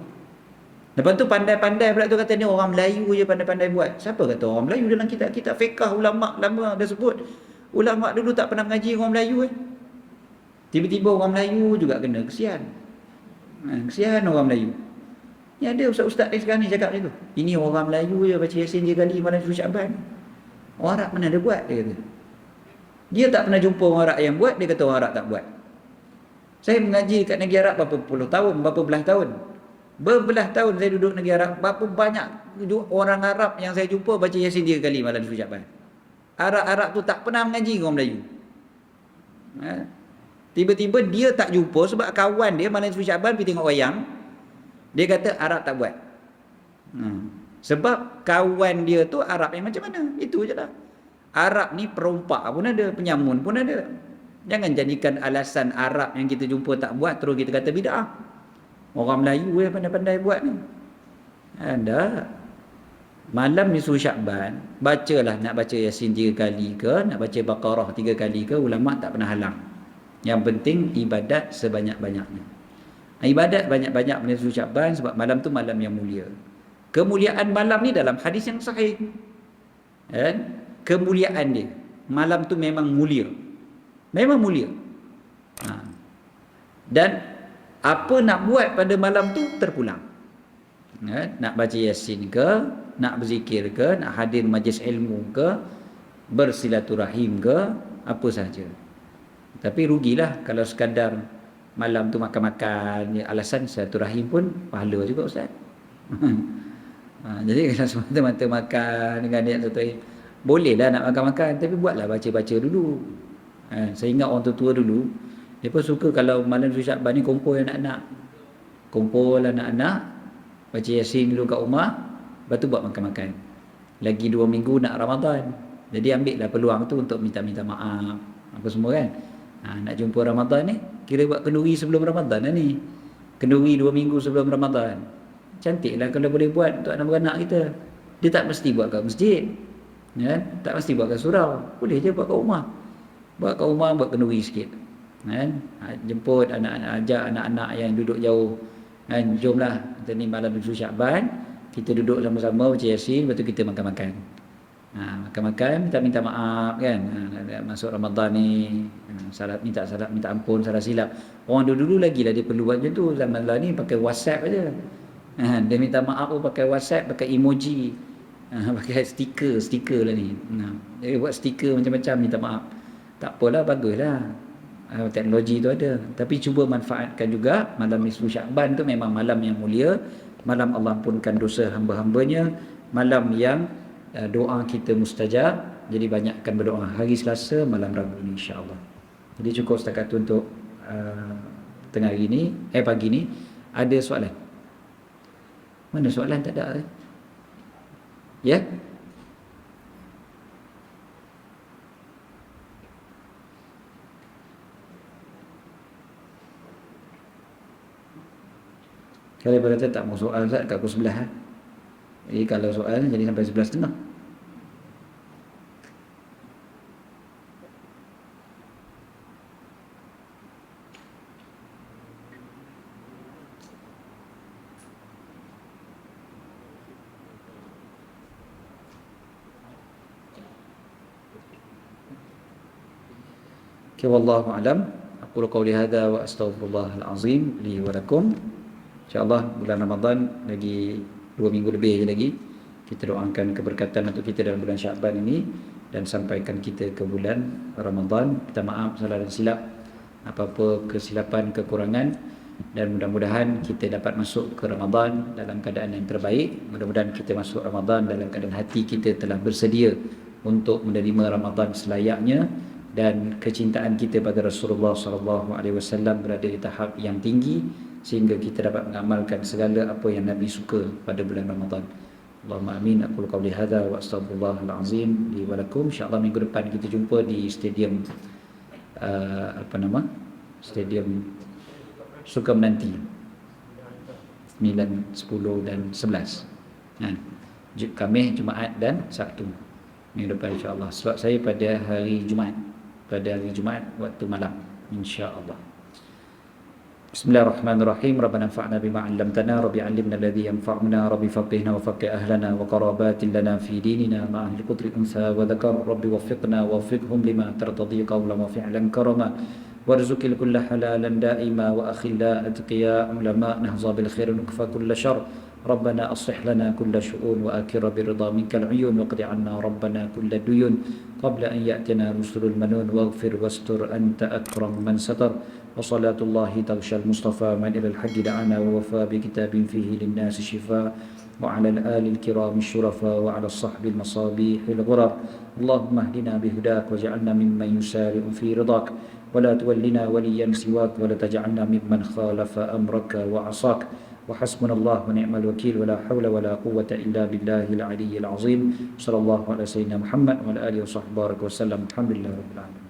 Lepas tu pandai-pandai pula tu kata ni orang Melayu je pandai-pandai buat. Siapa kata orang Melayu dalam kitab fiqh, ulama lama dah sebut. Ulama dulu tak pernah mengaji orang Melayu Tiba-tiba orang Melayu juga kena, kesian. Kesian orang Melayu. Ya ada ustaz-ustaz ni sekarang ni cakap macam tu. Ini orang Melayu je baca Yasin 3 kali malam Sya'ban. Orang Arab mana ada buat, dia kata. Dia tak pernah jumpa orang Arab yang buat, dia kata orang Arab tak buat. Saya mengaji kat negeri Arab berapa puluh tahun, berapa belas tahun. Berbelah tahun saya duduk negeri Arab, berapa banyak orang Arab yang saya jumpa baca Yasin 3 kali malam Sya'ban. Arab-Arab tu tak pernah mengaji dengan orang Melayu. Tiba-tiba dia tak jumpa sebab kawan dia malam Sya'ban pergi tengok wayang. Dia kata Arab tak buat. Sebab kawan dia tu Arab yang macam mana? Itu je lah. Arab ni perompak pun ada, penyamun pun ada. Jangan jadikan alasan Arab yang kita jumpa tak buat terus kita kata bid'ah. Orang Melayu yang pandai-pandai buat ni. Ada. Malam nisfu Syakban, bacalah, nak baca Yasin 3 kali ke, nak baca Baqarah 3 kali ke, ulama tak pernah halang. Yang penting ibadat sebanyak-banyaknya. Ibadat banyak-banyak nisfu Syakban sebab malam tu malam yang mulia. Kemuliaan malam ni dalam hadis yang sahih. Kemuliaan dia. Malam tu memang mulia. Memang mulia. Dan apa nak buat pada malam tu terpulang. Nak baca Yasin ke, nak berzikir ke, nak hadir majlis ilmu ke, bersilaturahim ke, apa sahaja. Tapi rugilah kalau sekadar malam tu makan-makan, alasan silaturahim pun pahala juga Ustaz. Jadi kalau semata-mata makan dengan niat silaturahim, bolehlah nak makan-makan, tapi buatlah baca-baca dulu. Saya ingat orang tua dulu, mereka suka kalau malam Syakban ni kumpul anak-anak. Kumpul anak-anak, baca Yasin dulu kat rumah, lepas tu buat makan-makan. Lagi 2 minggu nak Ramadan. Jadi ambil lah peluang tu untuk minta-minta maaf, apa semua kan. Nak jumpa Ramadan ni, kira buat kenduri sebelum Ramadan lah ni. Kenduri 2 minggu sebelum Ramadan. Cantik lah kalau boleh buat untuk anak-anak kita. Dia tak mesti buat kat masjid. Tak mesti buat kat surau. Boleh je buat kat rumah. Buat kat rumah, buat kenduri sikit. Jemput anak-anak, ajak anak-anak yang duduk jauh. Jomlah, kita ni malam nisfu Syakban, kita duduk sama-sama baca Yasin, lepas tu kita makan-makan. Makan-makan, minta maaf kan. Masuk Ramadan ni, minta ampun salah silap. Orang dulu lagi lah dia perlu buat macam tu. Zaman lah ni pakai WhatsApp aja. Dia minta maaf pun pakai WhatsApp, pakai emoji, pakai stiker lah ni. Dia buat stiker macam-macam minta maaf. Tak apalah, baguslah. Teknologi tu ada. Tapi cuba manfaatkan juga malam nisfu Syakban tu memang malam yang mulia, malam Allah ampunkan dosa hamba-hambanya, malam yang doa kita mustajab. Jadi banyakkan berdoa hari Selasa, malam Rabu ni insya-Allah. Jadi cukup setakat tu untuk tengah hari ni, pagi ni. Ada soalan? Mana soalan? Tak ada. Ya? Kalau dia kata tak mau soal Ustaz kat pukul 11 Jadi kalau soal jadi sampai 11.30. Okay, wallahu a'lam. Aqulu qawli hadha wa astaghfirullahal azim li wa lakum. InsyaAllah bulan Ramadan lagi 2 minggu lebih lagi. Kita doakan keberkatan untuk kita dalam bulan Syakban ini dan sampaikan kita ke bulan Ramadan. Minta maaf salah dan silap, apa-apa kesilapan, kekurangan, dan mudah-mudahan kita dapat masuk ke Ramadan dalam keadaan yang terbaik. Mudah-mudahan kita masuk Ramadan dalam keadaan hati kita telah bersedia untuk menerima Ramadan selayaknya, dan kecintaan kita pada Rasulullah SAW berada di tahap yang tinggi sehingga kita dapat mengamalkan segala apa yang Nabi suka pada bulan Ramadan. Allahumma amin. Aqulu qawli hadha wa astaghfirullahal azim li wa lakum. Insya-Allah minggu depan kita jumpa di stadium Stadium Sukamenanti 9, 10 dan 11. Khamis, Jumaat dan Sabtu minggu depan insya-Allah. Sebab saya pada hari Jumaat waktu malam insya-Allah. Bismillahirrahmanirrahim. Rabbana anfa'na bima 'allamtana, rabbi 'allimna alladhi yanfa'una, rabbi faqihna wa faqih ahlana wa qarabatin lana fi dinina ma ahli qudri unsa wa dhakar, rabbi waffiqna wa waffiqhum lima tartadi qawlan wa fi'lan karama warzuqil kulla halalan da'ima wa akhilla atqiya ulama nahza bil khair nukfa kulla syarr. ربنا أصلح لنا كل شؤون وآكر برضا منك العيون واقض عنا ربنا كل الديون قبل أن يأتنا رسل المنون واغفر واستر أنت أكرم من ستر وصلاة الله تغشى المصطفى من إلى الحج دعانا ووفى بكتاب فيه للناس شفاء وعلى الآل الكرام الشرفاء وعلى الصحب المصابيح الغرر. اللهم اهدنا بهداك واجعلنا ممن يسارع في رضاك ولا تولنا وليا سواك ولا تجعلنا ممن خالف أمرك وعصاك. وحسبنا الله ونعم الوكيل ولا حول ولا قوة إلا بالله العلي العظيم. صلى الله على سيدنا محمد وعلى آله وصحبه وسلم. الحمد لله رب العالمين.